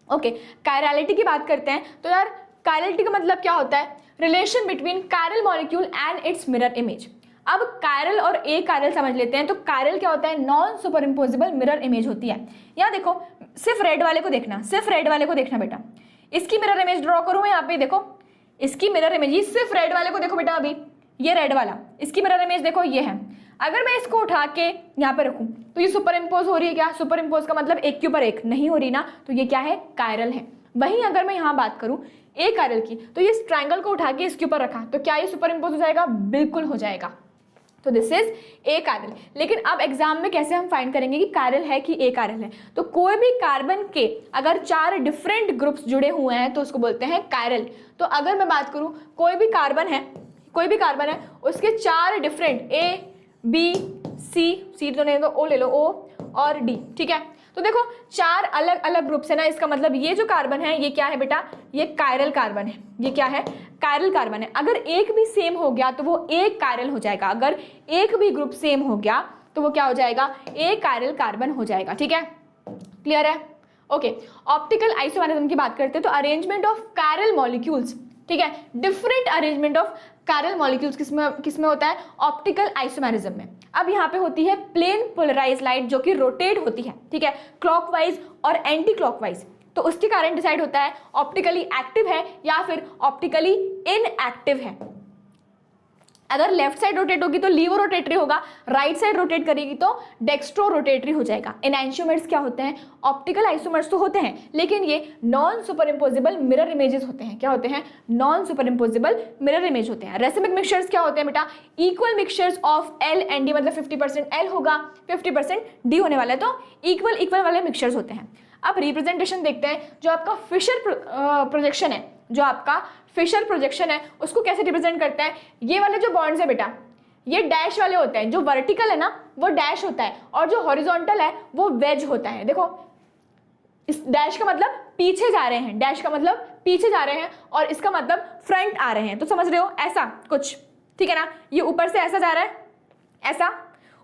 A: ओके, कायरलिटी की बात करते हैं। तो यार कायरलिटी का मतलब क्या होता है, relation between chiral molecule and it's mirror image. अब कायरल और ए कायरल समझ लेते हैं। तो कायरल क्या होता है, non super imposable mirror image होती है। यहाँ देखो सिर्फ रेड वाले को देखना, बेटा। इसकी मिरर इमेज ड्रॉ करूँ मैं, यहाँ पे देखो इसकी मिरर इमेज, ये सिर्फ रेड वाले को देखो बेटा, अभी ये रेड वाला, इसकी मिरर इमेज देखो ये है। अगर मैं इसको उठा के यहाँ पे रखूँ तो ये सुपर इम्पोज हो रही है क्या, सुपर इम्पोज का मतलब एक के ऊपर एक नहीं हो रही ना, तो ये क्या है, कायरल है। वहीं अगर मैं यहाँ बात करूँ ए कायरल की, तो ये ट्रायंगल को उठा के इसके ऊपर रखा तो क्या ये सुपर इम्पोज हो जाएगा, बिल्कुल हो जाएगा। तो दिस इज ए कायरल। लेकिन अब एग्जाम में कैसे हम फाइंड करेंगे कि कायरल है कि ए कायरल है? तो कोई भी कार्बन के अगर 4 डिफरेंट ग्रुप्स जुड़े हुए हैं तो उसको बोलते हैं कायरल। तो अगर मैं बात करूं कोई भी कार्बन है उसके 4 डिफरेंट ए बी सी तो नहीं, तो ओ ले लो, ओ और डी, ठीक है। तो देखो 4 अलग अलग ग्रुप्स है ना, इसका मतलब ये जो कार्बन है ये क्या है बेटा, ये कायरल कार्बन है। ये क्या है, कायरल कार्बन है। अगर एक भी सेम हो गया तो वो एक कायरल हो जाएगा, अगर एक भी ग्रुप सेम हो गया तो वो क्या हो जाएगा, एक कायरल कार्बन हो जाएगा, ठीक है। क्लियर है? ओके, ऑप्टिकल आइसोमेरिज्म की बात करते हैं। तो अरेंजमेंट ऑफ कायरल मॉलिक्यूल्स, ठीक है, different arrangement of chiral molecules किसमें होता है, ऑप्टिकल आइसोमेरिज्म में। अब यहाँ पे होती है प्लेन पोलराइज लाइट जो कि रोटेट होती है, ठीक है, क्लॉकवाइज और एंटी क्लॉकवाइज। तो उसके कारण डिसाइड होता है ऑप्टिकली एक्टिव है या फिर ऑप्टिकली इनएक्टिव है। अगर लेफ्ट साइड रोटेट होगी तो लीवो रोटेटरी होगा, राइट साइड रोटेट करेगी तो डेक्स्ट्रो रोटेटरी हो जाएगा। एनैंशियोमर्स क्या होते हैं, ऑप्टिकल आइसोमर्स तो होते हैं लेकिन ये non super imposable mirror images होते हैं। क्या होते हैं, non super imposable mirror image होते हैं। रेसिमिक मिक्सचर्स क्या होते हैं बेटा, equal mixtures of L and D, मतलब 50% एल होगा 50% डी होने वाला है, तो इक्वल वाले मिक्सचर्स होते हैं। अब रिप्रेजेंटेशन देखते हैं, जो आपका फिशर प्रोजेक्शन है, जो आपका फिशर प्रोजेक्शन है उसको कैसे रिप्रेजेंट करते हैं। ये वाले जो बॉन्ड्स है बेटा ये डैश वाले होते हैं, जो वर्टिकल है ना वो डैश होता है और जो हॉरिजॉन्टल है वो वेज होता है। देखो इस डैश का मतलब पीछे जा रहे हैं, डैश का मतलब पीछे जा रहे हैं और इसका मतलब फ्रंट आ रहे हैं, तो समझ रहे हो ऐसा कुछ, ठीक है ना। ये ऊपर से ऐसा जा रहा है, ऐसा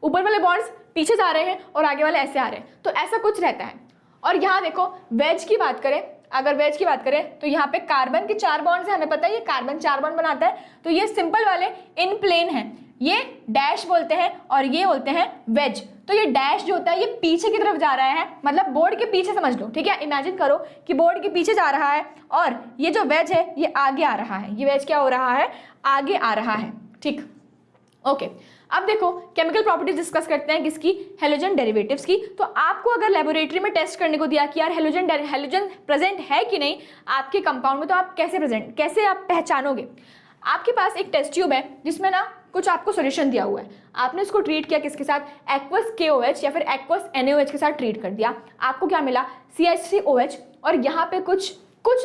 A: ऊपर वाले बॉन्ड्स पीछे जा रहे हैं और आगे वाले ऐसे आ रहे हैं, तो ऐसा कुछ रहता है। और यहाँ देखो वेज की बात करें, अगर वेज की बात करें तो यहाँ पे कार्बन के 4 बॉन्ड्स हैं, हमें पता है ये कार्बन 4 बॉन्ड बनाता है, तो ये सिंपल वाले इन प्लेन है, ये डैश बोलते हैं और ये बोलते हैं वेज। तो ये डैश जो होता है ये पीछे की तरफ जा रहा है, मतलब बोर्ड के पीछे समझ लो, ठीक है। इमेजिन करो कि बोर्ड के पीछे जा रहा है और ये जो वेज है ये आगे आ रहा है, ये वेज क्या हो रहा है, आगे आ रहा है, ठीक। ओके, अब देखो केमिकल प्रॉपर्टीज डिस्कस करते हैं किसकी, हेलोजन डेरिवेटिव्स की। तो आपको अगर लेबोरेटरी में टेस्ट करने को दिया कि यार हेलोजन प्रेजेंट है कि नहीं आपके कंपाउंड में, तो आप कैसे आप पहचानोगे। आपके पास एक टेस्ट ट्यूब है जिसमें ना कुछ आपको सोल्यूशन दिया हुआ है, आपने उसको ट्रीट किया किसके साथ, एक्वस KOH या फिर एक्वस NaOH के साथ ट्रीट कर दिया, आपको क्या मिला, CH3OH, और यहाँ पे कुछ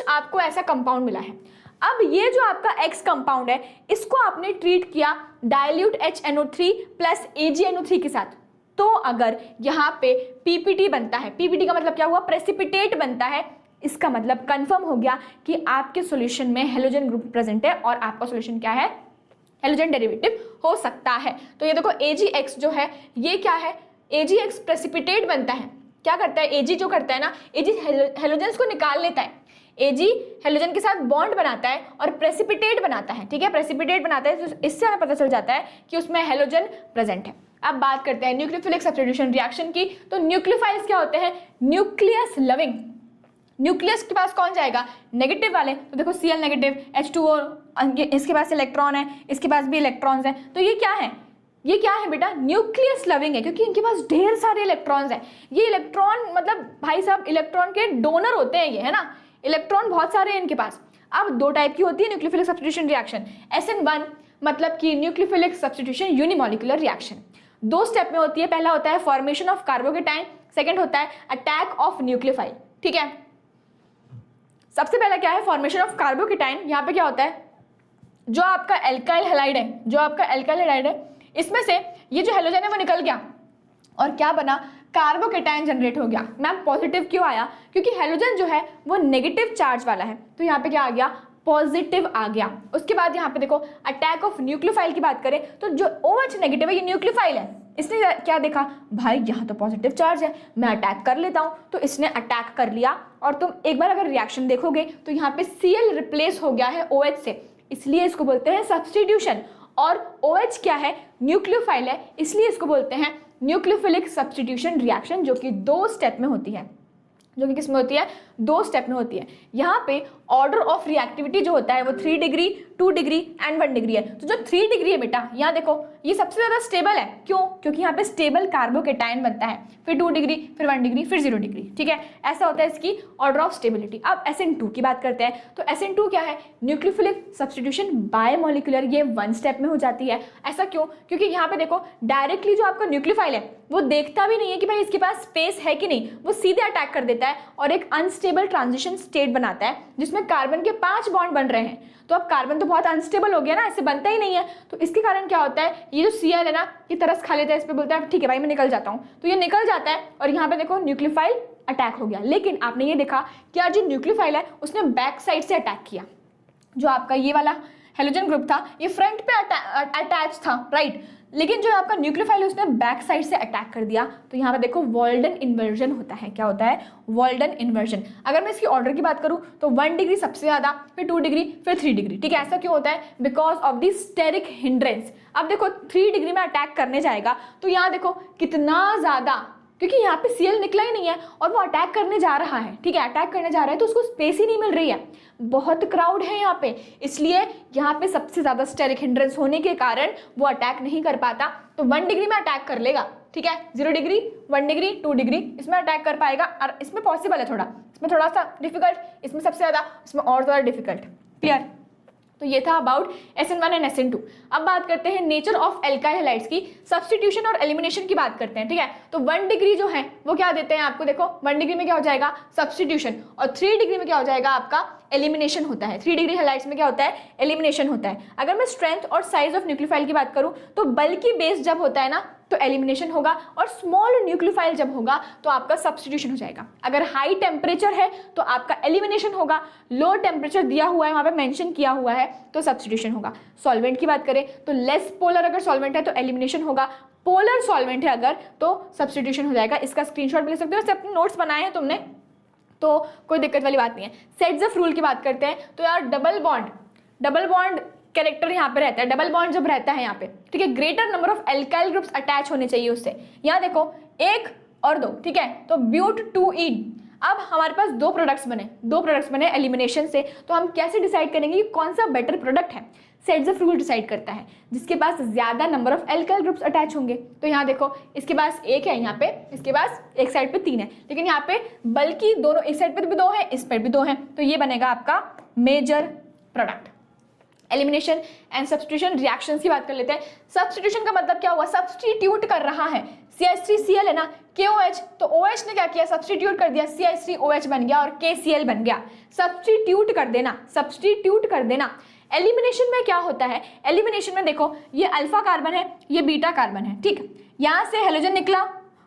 A: आपको ऐसा कंपाउंड मिला है। अब ये जो आपका X कंपाउंड है इसको आपने ट्रीट किया डाइल्यूट HNO3 प्लस AgNO3 के साथ, तो अगर यहाँ पे PPT बनता है, PPT का मतलब क्या हुआ, प्रेसिपिटेट बनता है, इसका मतलब कंफर्म हो गया कि आपके सॉल्यूशन में हेलोजन ग्रुप प्रेजेंट है और आपका सॉल्यूशन क्या है, हेलोजन डेरिवेटिव हो सकता है। तो ये देखो AgX जो है ये क्या है, Ag एक प्रेसिपिटेट बनता है। क्या करता है Ag जो करता है ना, Ag हेलोजेंस को निकाल लेता है। Ag हेलोजन के साथ बॉन्ड बनाता है और प्रेसिपिटेट बनाता है, ठीक है, प्रेसिपिटेट बनाता है, तो इससे हमें पता चल जाता है कि उसमें हेलोजन प्रेजेंट है। अब बात करते हैं न्यूक्लियोफिलिक सब्स्टिट्यूशन रिएक्शन की। तो न्यूक्लियोफाइल्स क्या होते हैं? Nucleus loving. न्यूक्लियस के पास कौन जाएगा? नेगेटिव वाले। तो देखो Cl नेगेटिव, H2O, इसके पास इलेक्ट्रॉन है, इसके पास भी इलेक्ट्रॉन्स हैं, तो ये क्या है? ये क्या है बेटा? न्यूक्लियस लविंग है, क्योंकि इनके पास ढेर सारे इलेक्ट्रॉन्स हैं। ये इलेक्ट्रॉन मतलब भाई साहब इलेक्ट्रॉन के डोनर होते हैं ये, है ना, इलेक्ट्रॉन बहुत सारे हैं इनके पास। अब दो टाइप की होती है न्यूक्लियोफिलिक सब्स्टिट्यूशन रिएक्शन। SN1 मतलब कि nucleophilic substitution unimolecular reaction. 2 step में होती है। पहला होता है फॉर्मेशन ऑफ कार्बोकेटाइन, सेकंड होता है अटैक ऑफ न्यूक्लियोफाइल, ठीक है। सबसे पहला क्या है? Formation of carbocation. यहाँ पे क्या होता है, जो आपका एल्काइल हैलाइड है, इसमें से ये जो हेलोजन है वो निकल गया और क्या बना? कार्बोकेटाइन जनरेट हो गया। मैम पॉजिटिव क्यों आया? क्योंकि हेलोजन जो है वो नेगेटिव चार्ज वाला है, तो यहाँ पे क्या आ गया? पॉजिटिव आ गया। उसके बाद यहाँ पे देखो अटैक ऑफ न्यूक्लियोफाइल की बात करें तो जो OH नेगेटिव है ये न्यूक्लियोफाइल है, इसने क्या देखा? भाई यहाँ तो पॉजिटिव चार्ज है, मैं अटैक कर लेता हूँ, तो इसने अटैक कर लिया। और तुम एक बार अगर रिएक्शन देखोगे तो यहाँ पे Cl रिप्लेस हो गया है OH से, इसलिए इसको बोलते हैं सब्स्टिट्यूशन। और OH क्या है? न्यूक्लियोफाइल है, इसलिए इसको बोलते हैं न्यूक्लियोफिलिक सब्स्टिट्यूशन रिएक्शन, जो कि 2 स्टेप में होती है। जो कि किसमें होती है? 2 स्टेप में होती है। यहाँ पे ऑर्डर ऑफ रिएक्टिविटी जो होता है वो 3 डिग्री, 2 डिग्री एंड 1 डिग्री है। तो जो 3 डिग्री है बेटा, यहाँ देखो ये सबसे ज़्यादा स्टेबल है। क्यों? क्योंकि यहाँ पे स्टेबल कार्बोकेटाइन बनता है, फिर 2 डिग्री, फिर 1 डिग्री, फिर 0 डिग्री, ठीक है। ऐसा होता है इसकी ऑर्डर ऑफ स्टेबिलिटी। अब SN2 की बात करते हैं। तो SN2 क्या है? न्यूक्लियोफिलिक सब्स्टिट्यूशन बायोमोलिकुलर, ये 1 स्टेप में हो जाती है। ऐसा क्यों? क्योंकि यहाँ पे देखो डायरेक्टली जो आपका न्यूक्लियोफाइल है वो देखता भी नहीं है कि भाई इसके पास स्पेस है कि नहीं, वो सीधे अटैक कर देता है और एक अनस्टेबल ट्रांजिशन स्टेट बनाता है जिसमें कार्बन के 5 बॉन्ड बन रहे हैं। तो अब कार्बन तो बहुत अनस्टेबल हो गया ना, इससे बनता ही नहीं है। तो इसके कारण क्या होता है, ये जो Cl है ना, ये तरस खा लेता है, इस पर बोलता है ठीक है भाई मैं निकल जाता हूँ, तो ये निकल जाता है और यहाँ पे देखो न्यूक्लियोफाइल अटैक हो गया। लेकिन आपने ये देखा कि आज जो न्यूक्लियोफाइल है उसने बैक साइड से अटैक किया। जो आपका ये वाला हेलोजन ग्रुप था ये फ्रंट पे अटैच था, राइट, लेकिन जो आपका न्यूक्लियोफाइल है उसने बैक साइड से अटैक कर दिया। तो यहाँ पे देखो वॉल्डन इन्वर्जन होता है। क्या होता है? Walden inversion. अगर मैं इसकी ऑर्डर की बात करूँ तो 1 डिग्री सबसे ज़्यादा, फिर 2 डिग्री, फिर 3 डिग्री, ठीक है। ऐसा क्यों होता है? Because of the steric hindrance. अब देखो 3 डिग्री में अटैक करने जाएगा तो यहाँ देखो कितना ज़्यादा, क्योंकि यहाँ पे Cl निकला ही नहीं है और वो अटैक करने जा रहा है, ठीक है, अटैक करने जा रहा है, तो उसको स्पेस ही नहीं मिल रही है, बहुत क्राउड है यहाँ पे, इसलिए यहाँ पे सबसे ज़्यादा स्टेरिक हिंड्रेंस होने के कारण वो अटैक नहीं कर पाता। तो 1 डिग्री में अटैक कर लेगा, ठीक है, 0 डिग्री, 1 डिग्री, 2 डिग्री, इसमें अटैक कर पाएगा। और इसमें पॉसिबल है थोड़ा, इसमें थोड़ा सा डिफिकल्ट, इसमें सबसे ज़्यादा, इसमें और ज़्यादा डिफिकल्ट। क्लियर? तो ये था अबाउट SN1 एंड SN2। अब बात करते हैं नेचर ऑफ एल्काइल हैलाइड्स की, सब्स्टिट्यूशन और एलिमिनेशन की बात करते हैं, ठीक है। तो 1 डिग्री जो है वो क्या देते हैं आपको, देखो 1 डिग्री में क्या हो जाएगा? सब्स्टिट्यूशन, और 3 डिग्री में क्या हो जाएगा आपका? एलिमिनेशन होता है। 3 डिग्री हैलाइड्स में क्या होता है? एलिमिनेशन होता है। अगर मैं स्ट्रेंथ और साइज ऑफ न्यूक्लियोफाइल की बात करूं तो बल्कि बेस जब होता है ना तो एलिमिनेशन होगा, और स्मॉल न्यूक्लियोफाइल जब होगा तो आपका सब्स्टिट्यूशन हो जाएगा। अगर हाई टेम्परेचर है तो आपका एलिमिनेशन होगा, लो टेम्परेचर दिया हुआ है वहां पे मेंशन किया हुआ है तो सब्स्टिट्यूशन होगा। सॉल्वेंट की बात करें तो लेस पोलर अगर सॉल्वेंट है तो एलिमिनेशन होगा, पोलर सॉल्वेंट है अगर तो सब्स्टिट्यूशन हो जाएगा। इसका स्क्रीनशॉट भी ले सकते हो, वैसे अपने नोट्स बनाए हैं तुमने तो कोई दिक्कत वाली बात नहीं है। सेट्स रूल की बात करते हैं तो यार डबल बॉन्ड कैरेक्टर यहाँ पे रहता है। डबल बॉन्ड जब रहता है यहाँ पे, ठीक है, greater number of alkyl groups attach होने चाहिए उससे। यहाँ देखो 1 और 2, ठीक है, तो ब्यूट 2ईन। अब हमारे पास 2 प्रोडक्ट्स बने एलिमिनेशन से, तो हम कैसे डिसाइड करेंगे कि कौन सा बेटर प्रोडक्ट है? सेट्स रूल डिसाइड करता है, जिसके पास ज्यादा number of alkyl groups attach होंगे। तो यहाँ देखो इसके पास 1 है, यहाँ पे इसके पास एक साइड पे 3 है, लेकिन यहाँ पे बल्कि दोनों, एक साइड पे भी 2 है, इस पर भी 2 है, तो ये बनेगा आपका major product. Elimination and substitution reactions की बात कर लेते हैं। सब्स्टिट्यूशन का मतलब क्या हुआ? सब्स्टिट्यूट कर रहा है। CH3Cl है ना, KOH, तो OH ने क्या किया? सब्स्टिट्यूट कर दिया, CH3OH बन गया और KCl बन गया। सब्स्टिट्यूट कर देना। एलिमिनेशन में क्या होता है? एलिमिनेशन में देखो ये अल्फा कार्बन है, ये बीटा कार्बन है, ठीक, यहाँ से हेलोजन निकला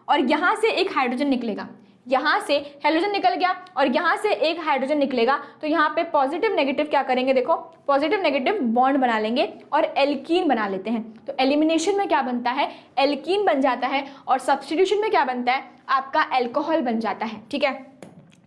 A: और यहाँ से एक हाइड्रोजन निकलेगा। यहाँ से हेलोजन निकल गया और यहाँ से एक हाइड्रोजन निकलेगा, तो यहाँ पे पॉजिटिव नेगेटिव क्या करेंगे, देखो पॉजिटिव नेगेटिव बॉन्ड बना लेंगे और एल्कीन बना लेते हैं। तो एलिमिनेशन में क्या बनता है, एल्कीन बन जाता है, और सब्स्टिट्यूशन में क्या बनता है, आपका एल्कोहल बन जाता है। ठीक है,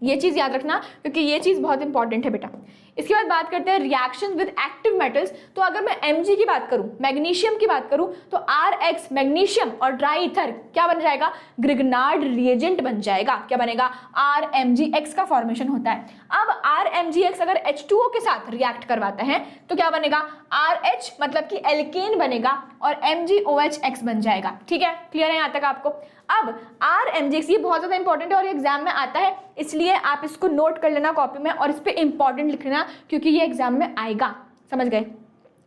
A: ये चीज़ याद रखना क्योंकि ये चीज़ बहुत इंपॉर्टेंट है बेटा। इसके बाद बात करते हैं रिएक्शन विद एक्टिव मेटल्स। तो अगर मैं Mg की बात करूं, मैग्नीशियम की बात करूं, तो Rx मैग्नीशियम और ड्राई ईथर क्या बन जाएगा, ग्रिग्नार्ड रिएजेंट बन जाएगा। क्या बनेगा, RMgX का फॉर्मेशन होता है। अब RMgX अगर H2O के साथ रिएक्ट करवाता है तो क्या बनेगा, RH मतलब कि एल्केन बनेगा और MgOH बन जाएगा। ठीक है, क्लियर है यहाँ तक आपको। अब RMgX ये बहुत ज़्यादा इंपॉर्टेंट है और एग्जाम में आता है, इसलिए आप इसको नोट कर लेना कॉपी में और इस पर इंपॉर्टेंट लिख लेना क्योंकि ये एग्जाम में आएगा। समझ गए,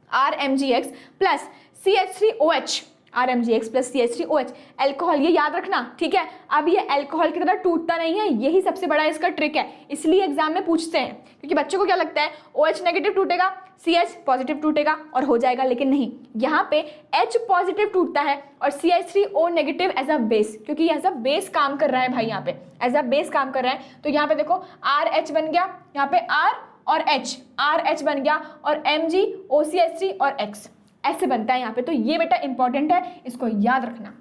A: RMgX plus CH3OH, RMgX plus CH3OH alcohol, ये याद रखना। ठीक है, अब ये एल्कोहल की तरह टूटता नहीं है, यही सबसे बड़ा इसका ट्रिक है, इसलिए एग्जाम में पूछते हैं। क्योंकि बच्चों को क्या लगता है OH नेगेटिव टूटेगा, CH पॉजिटिव टूटेगा और हो जाएगा, लेकिन नहीं, यहाँ पे H पॉजिटिव टूटता है और CH3O negative as a base, क्योंकि एज अ बेस काम कर रहा है भाई, यहाँ पे एज अ बेस काम कर रहा है। तो यहाँ पे देखो RH बन गया, यहाँ पे R और H, RH बन गया और Mg OCH3 और X ऐसे बनता है यहाँ पे। तो ये बेटा इंपॉर्टेंट है, इसको याद रखना।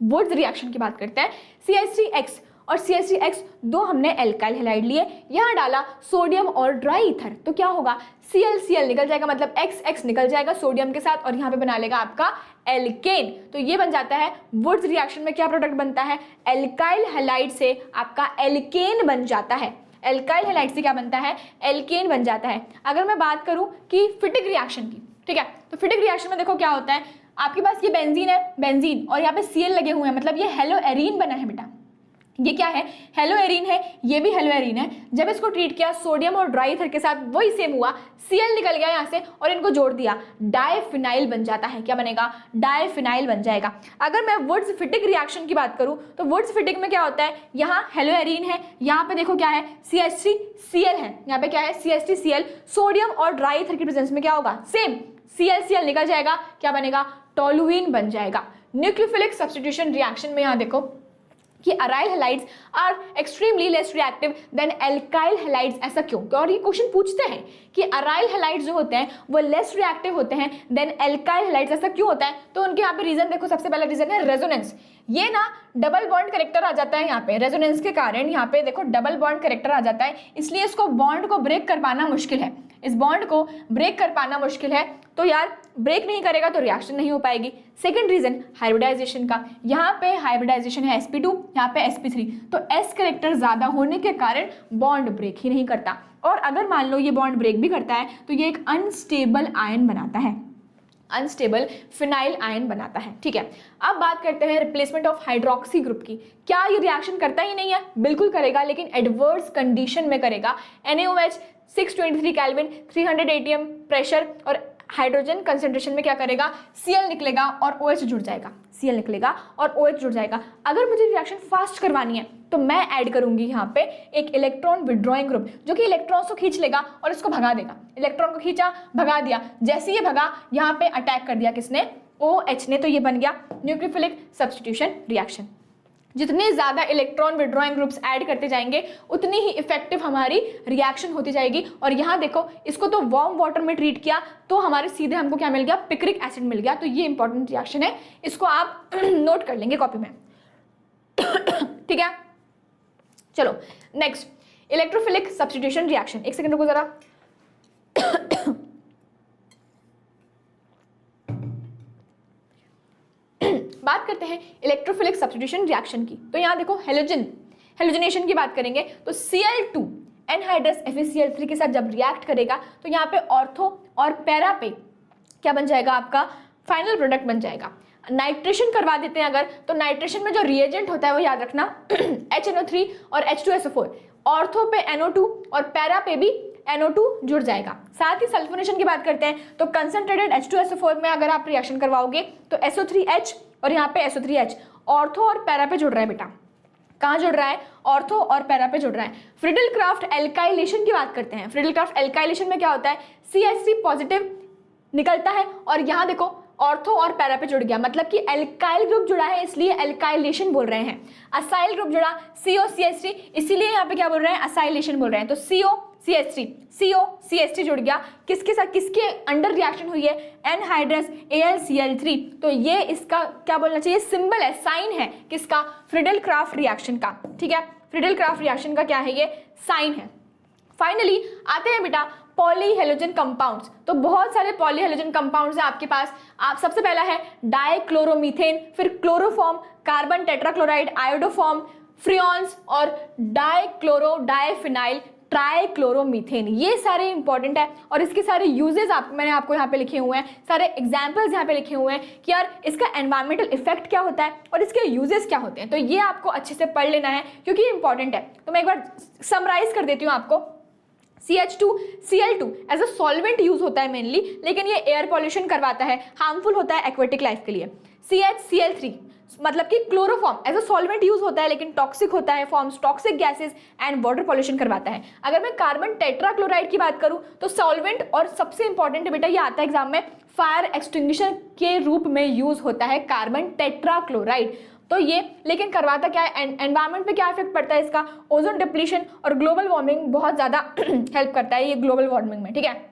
A: वुड्स रिएक्शन की बात करते हैं, CH3X और CH3X दो हमने एल्काइल हैलाइड लिए, यहाँ डाला सोडियम और ड्राई ईथर, तो क्या होगा, Cl निकल जाएगा, मतलब XX निकल जाएगा सोडियम के साथ और यहाँ पे बना लेगा आपका एल्केन। तो ये बन जाता है वुड्स रिएक्शन में क्या प्रोडक्ट बनता है, एल्काइल हैलाइड से आपका एल्केन बन जाता है। एल्काइल हैलाइड से क्या बनता है, एल्केन बन जाता है। अगर मैं बात करूं कि फिटिक रिएक्शन की, ठीक है, तो फिटिक रिएक्शन में देखो क्या होता है, आपके पास ये बेंजीन है, बेंजीन और यहाँ पे Cl लगे हुए हैं, मतलब ये हेलोएरीन बना है बेटा। ये क्या है, हेलोएरीन है, ये भी हेलोएरीन है। जब इसको ट्रीट किया सोडियम और ड्राई ईथर के साथ, वही सेम हुआ, Cl निकल गया यहाँ से और इनको जोड़ दिया, डाइफिनाइल बन जाता है। क्या बनेगा, डाइफिनाइल बन जाएगा। अगर मैं वुड्स फिटिक रिएक्शन की बात करूं तो वुड्स फिटिक में क्या होता है, यहाँ हेलोएरीन है, यहाँ पे देखो क्या है, CH3Cl है, यहाँ पे क्या है, CH3Cl, सोडियम और ड्राई ईथर की प्रेजेंस में क्या होगा, सेम Cl निकल जाएगा, क्या बनेगा, टोलुइन बन जाएगा। न्यूक्लियोफिलिक सब्स्टिट्यूशन रिएक्शन में यहाँ देखो कि aryl halides are extremely less reactive than alkyl halides. ऐसा क्यों, और ये क्वेश्चन पूछते हैं कि अराइल हैलाइड्स जो होते हैं वो लेस रिएक्टिव होते हैं देन एल्काइल हैलाइड्स, ऐसा क्यों होता है। तो उनके यहाँ पे रीजन देखो, सबसे पहला रीजन है रेजोनेंस। ये ना डबल बॉन्ड करेक्टर आ जाता है यहाँ पे, रेजोनेंस के कारण यहाँ पे देखो डबल बॉन्ड करेक्टर आ जाता है, इसलिए इसको बॉन्ड को ब्रेक कर पाना मुश्किल है, इस बॉन्ड को ब्रेक कर पाना मुश्किल है। तो यार ब्रेक नहीं करेगा तो रिएक्शन नहीं हो पाएगी। सेकंड रीजन हाइब्रिडाइजेशन का, यहाँ पे हाइब्रिडाइजेशन है sp2, यहाँ पे sp3, तो s करेक्टर ज्यादा होने के कारण बॉन्ड ब्रेक ही नहीं करता, और अगर मान लो ये बॉन्ड ब्रेक भी करता है तो ये एक अनस्टेबल आयन बनाता है, अनस्टेबल फिनाइल आयन बनाता है। ठीक है, अब बात करते हैं रिप्लेसमेंट ऑफ हाइड्रोक्सी ग्रुप की। क्या ये रिएक्शन करता ही नहीं है, बिल्कुल करेगा, लेकिन एडवर्स कंडीशन में करेगा। NaOH 623 केल्विन 300 atm प्रेशर और हाइड्रोजन कंसेंट्रेशन में क्या करेगा, Cl निकलेगा और OH जुड़ जाएगा, Cl निकलेगा और OH जुड़ जाएगा। अगर मुझे रिएक्शन फास्ट करवानी है तो मैं ऐड करूंगी यहाँ पे एक इलेक्ट्रॉन विड्रॉइंग ग्रुप, जो कि इलेक्ट्रॉन्स को खींच लेगा और इसको भगा देगा। इलेक्ट्रॉन को खींचा, भगा दिया, जैसे ये भगा यहाँ पे अटैक कर दिया किसने, OH ने, तो ये बन गया न्यूक्लियोफिलिक सब्स्टिट्यूशन रिएक्शन। जितने ज़्यादा इलेक्ट्रॉन विड्रॉइंग ग्रुप्स ऐड करते जाएंगे उतनी ही इफेक्टिव हमारी रिएक्शन होती जाएगी। और यहाँ देखो, इसको तो वार्म वाटर में ट्रीट किया तो हमारे सीधे हमको क्या मिल गया, पिक्रिक एसिड मिल गया। तो ये इंपॉर्टेंट रिएक्शन है, इसको आप नोट कर लेंगे कॉपी में। ठीक है, चलो नेक्स्ट, इलेक्ट्रोफिलिक सब्स्टिट्यूशन रिएक्शन। एक सेकंड रुको जरा। बात करते हैं इलेक्ट्रोफिलिक सब्स्टिट्यूशन रिएक्शन की। तो यहाँ देखो हेलोजनेशन की बात करेंगे तो Cl2 एनहाइड्रस FeCl3 के साथ जब रिएक्ट करेगा तो यहाँ पे ऑर्थो और पैरा पे क्या बन जाएगा, आपका फाइनल प्रोडक्ट बन जाएगा। नाइट्रेशन करवा देते हैं अगर, तो नाइट्रेशन में जो रिएजेंट होता है वो याद रखना HNO3 और H2SO4, ऑर्थो पे NO2 और पैरा पे भी NO2 जुड़ जाएगा। साथ ही सल्फोनेशन की बात करते हैं तो कंसंट्रेटेड H2SO4 में अगर आप रिएक्शन करवाओगे तो SO3H और यहाँ पे SO3H ऑर्थो और पैरा पे जुड़ रहा है बेटा। कहाँ जुड़ रहा है, ऑर्थो और पैरा पे जुड़ रहा है। फ्रिडल क्राफ्ट एल्काइलेशन की बात करते हैं। फ्रिडल क्राफ्ट एल्काइलेशन में क्या होता है, CH3 पॉजिटिव निकलता है और यहाँ देखो ऑर्थो और पैरा पे जुड़ गया, मतलब कि एल्काइल ग्रुप जुड़ा है इसलिए एल्काइलेशन बोल रहे हैं। असाइल ग्रुप जुड़ा COCH3 इसीलिए यहाँ पे क्या बोल रहे हैं, असाइलेशन बोल रहे हैं। तो COCH3 जुड़ गया, किसके साथ, किसके अंडर रिएक्शन हुई है, एनहाइड्रस AlCl3। तो ये इसका क्या बोलना चाहिए, सिंबल है, साइन है किसका, फ्रीडल क्राफ्ट रिएक्शन का। ठीक है, फ्रीडल क्राफ्ट रिएक्शन का क्या है, ये साइन है। फाइनली आते हैं बेटा पॉलीहेलोजन कंपाउंड्स। तो बहुत सारे पॉलीहेलोजन कंपाउंड्स हैं आपके पास। आप सबसे पहला है डाइक्लोरोमीथेन, फिर chloroform, carbon tetrachloride, iodoform, freons और डाइक्लोरो डाइफिनाइल ट्राइक्लोरोमीथेन। ये सारे इंपॉर्टेंट है और इसके सारे यूजेस मैंने आपको यहाँ पे लिखे हुए हैं, सारे एग्जाम्पल्स यहाँ पे लिखे हुए हैं कि यार इसका एनवायरमेंटल इफेक्ट क्या होता है और इसके यूजेस क्या होते हैं। तो ये आपको अच्छे से पढ़ लेना है क्योंकि इंपॉर्टेंट है। तो मैं एक बार समराइज कर देती हूँ आपको। CH2Cl2 as a solvent use होता है मेनली, लेकिन ये एयर पॉल्यूशन करवाता है, हार्मफुल होता है एक्वेटिक लाइफ के लिए। CHCl3 मतलब कि chloroform as a solvent use होता है लेकिन टॉक्सिक होता है, forms toxic gases and water pollution करवाता है। अगर मैं कार्बन टेट्राक्लोराइड की बात करूं तो सॉल्वेंट और सबसे इंपॉर्टेंट बेटा ये आता है एग्जाम में, फायर एक्सटिंग्विशर के रूप में यूज होता है कार्बन टेट्राक्लोराइड। तो ये लेकिन करवाता क्या है, एनवायरनमेंट पे क्या इफेक्ट पड़ता है इसका, ओजोन डिप्लीशन और ग्लोबल वार्मिंग बहुत ज़्यादा हेल्प करता है ये ग्लोबल वार्मिंग में। ठीक है,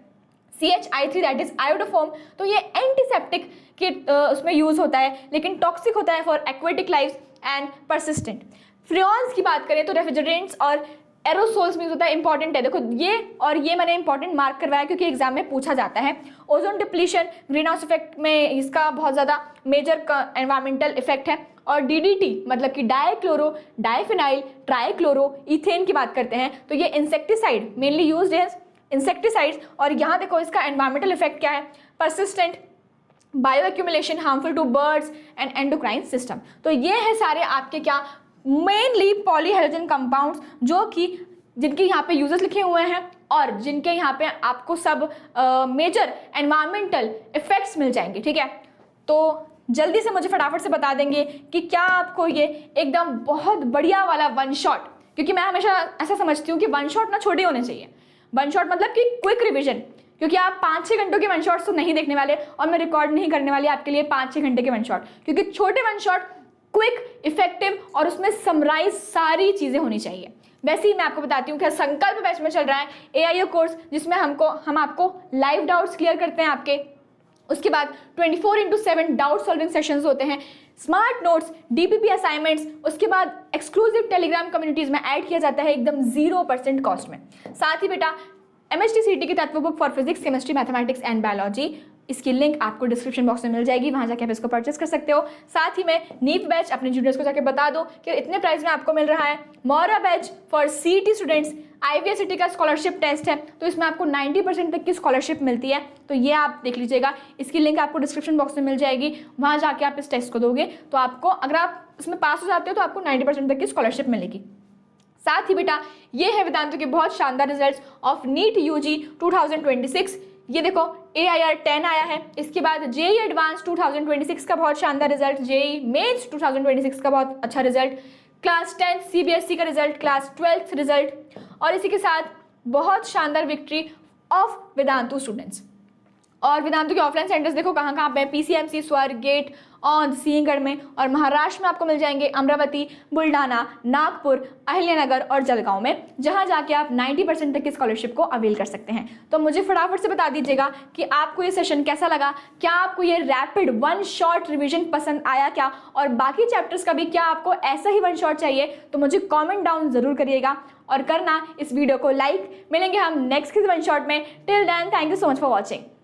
A: CHI3 दैट इज आयोडोफॉर्म, तो ये एंटीसेप्टिक के उसमें यूज होता है लेकिन टॉक्सिक होता है for aquatic life and persistent. Freons की बात करें तो रेफ्रिजरेंट्स और एरोसोल्स में होता है, इंपॉर्टेंट है। देखो ये और ये मैंने इंपॉर्टेंट मार्क करवाया क्योंकि एग्जाम में पूछा जाता है। Ozone depletion, green house effect में इसका बहुत ज़्यादा मेजर एनवायरमेंटल इफेक्ट है। और DDT मतलब कि डाइक्लोरो डाइफिनाइल ट्राइक्लोरो इथेन की बात करते हैं तो ये इंसेक्टिसाइड मेनली यूज्ड है, इंसेक्टिसाइड्स। और यहाँ देखो इसका एनवायरमेंटल इफेक्ट क्या है, persistent, bio accumulation, harmful to birds and endocrine system. तो ये है सारे आपके क्या मेनली पॉलीहेलोजन कंपाउंड्स जो कि जिनके यहाँ पे यूजेस लिखे हुए हैं और जिनके यहाँ पे आपको सब मेजर एनवायरमेंटल इफेक्ट्स मिल जाएंगे। ठीक है, तो जल्दी से मुझे फटाफट से बता देंगे कि क्या आपको ये एकदम बहुत बढ़िया वाला वन शॉट, क्योंकि मैं हमेशा ऐसा समझती हूँ कि वन शॉट ना छोटे होने चाहिए। वन शॉट मतलब कि क्विक रिवीजन, क्योंकि आप 5-6 घंटों के वन शॉट्स तो नहीं देखने वाले और मैं रिकॉर्ड नहीं करने वाली आपके लिए 5-6 घंटे के वन शॉट, क्योंकि छोटे वन शॉट क्विक, इफेक्टिव और उसमें समराइज सारी चीज़ें होनी चाहिए। वैसे ही मैं आपको बताती हूँ कि संकल्प बैच में चल रहा है AIO कोर्स, जिसमें हम आपको लाइव डाउट्स क्लियर करते हैं आपके। उसके बाद 24/7 डाउट सॉल्विंग सेशंस होते हैं, स्मार्ट नोट्स, DPP असाइनमेंट्स, उसके बाद एक्सक्लूसिव टेलीग्राम कम्युनिटीज में ऐड किया जाता है एकदम 0% कॉस्ट में। साथ ही बेटा MHTCT की तत्व book for physics, chemistry, mathematics and biology, इसकी लिंक आपको डिस्क्रिप्शन बॉक्स में मिल जाएगी, वहाँ जाके आप इसको परचेस कर सकते हो। साथ ही में नीप बैच अपने जूनियर्स को जाके बता दो कि इतने प्राइस में आपको मिल रहा है। मोरा batch for CET students, IVSCT का स्कॉलरशिप टेस्ट है तो इसमें आपको 90% तक की स्कॉलरशिप मिलती है, तो ये आप देख लीजिएगा, इसकी लिंक आपको डिस्क्रिप्शन बॉक्स में मिल जाएगी। वहाँ जाके आप इस टेस्ट को दोगे तो आपको, अगर आप इसमें पास हो जाते हो तो आपको 90% तक की स्कॉलरशिप मिलेगी। साथ ही बेटा ये है वेदांतु के बहुत शानदार रिजल्ट्स ऑफ NEET UG 2026। ये देखो AIR 10 आया है, इसके बाद JEE एडवांस 2026 का बहुत शानदार रिजल्ट, JEE मेंस 2026 का बहुत अच्छा रिजल्ट, क्लास 10 CBSE का रिजल्ट, क्लास 12 रिजल्ट, और इसी के साथ बहुत शानदार विक्ट्री ऑफ वेदांतु स्टूडेंट्स। और वेदांतु के ऑफलाइन सेंटर्स देखो कहाँ कहाँ पे, PCMC, स्वर्गेट, औंध, सिंहगढ़ में, और महाराष्ट्र में आपको मिल जाएंगे अमरावती, बुल्ढाना, नागपुर, अहिल्यानगर और जलगांव में, जहां जाके आप 90% तक की स्कॉलरशिप को अवेल कर सकते हैं। तो मुझे फटाफट से बता दीजिएगा कि आपको ये सेशन कैसा लगा, क्या आपको ये रैपिड वन शॉट रिवीजन पसंद आया क्या, और बाकी चैप्टर्स का भी क्या आपको ऐसा ही वन शॉट चाहिए, तो मुझे कॉमेंट डाउन जरूर करिएगा और करना इस वीडियो को लाइक। मिलेंगे हम नेक्स्ट वन शॉट में, till then thank you so much for watching.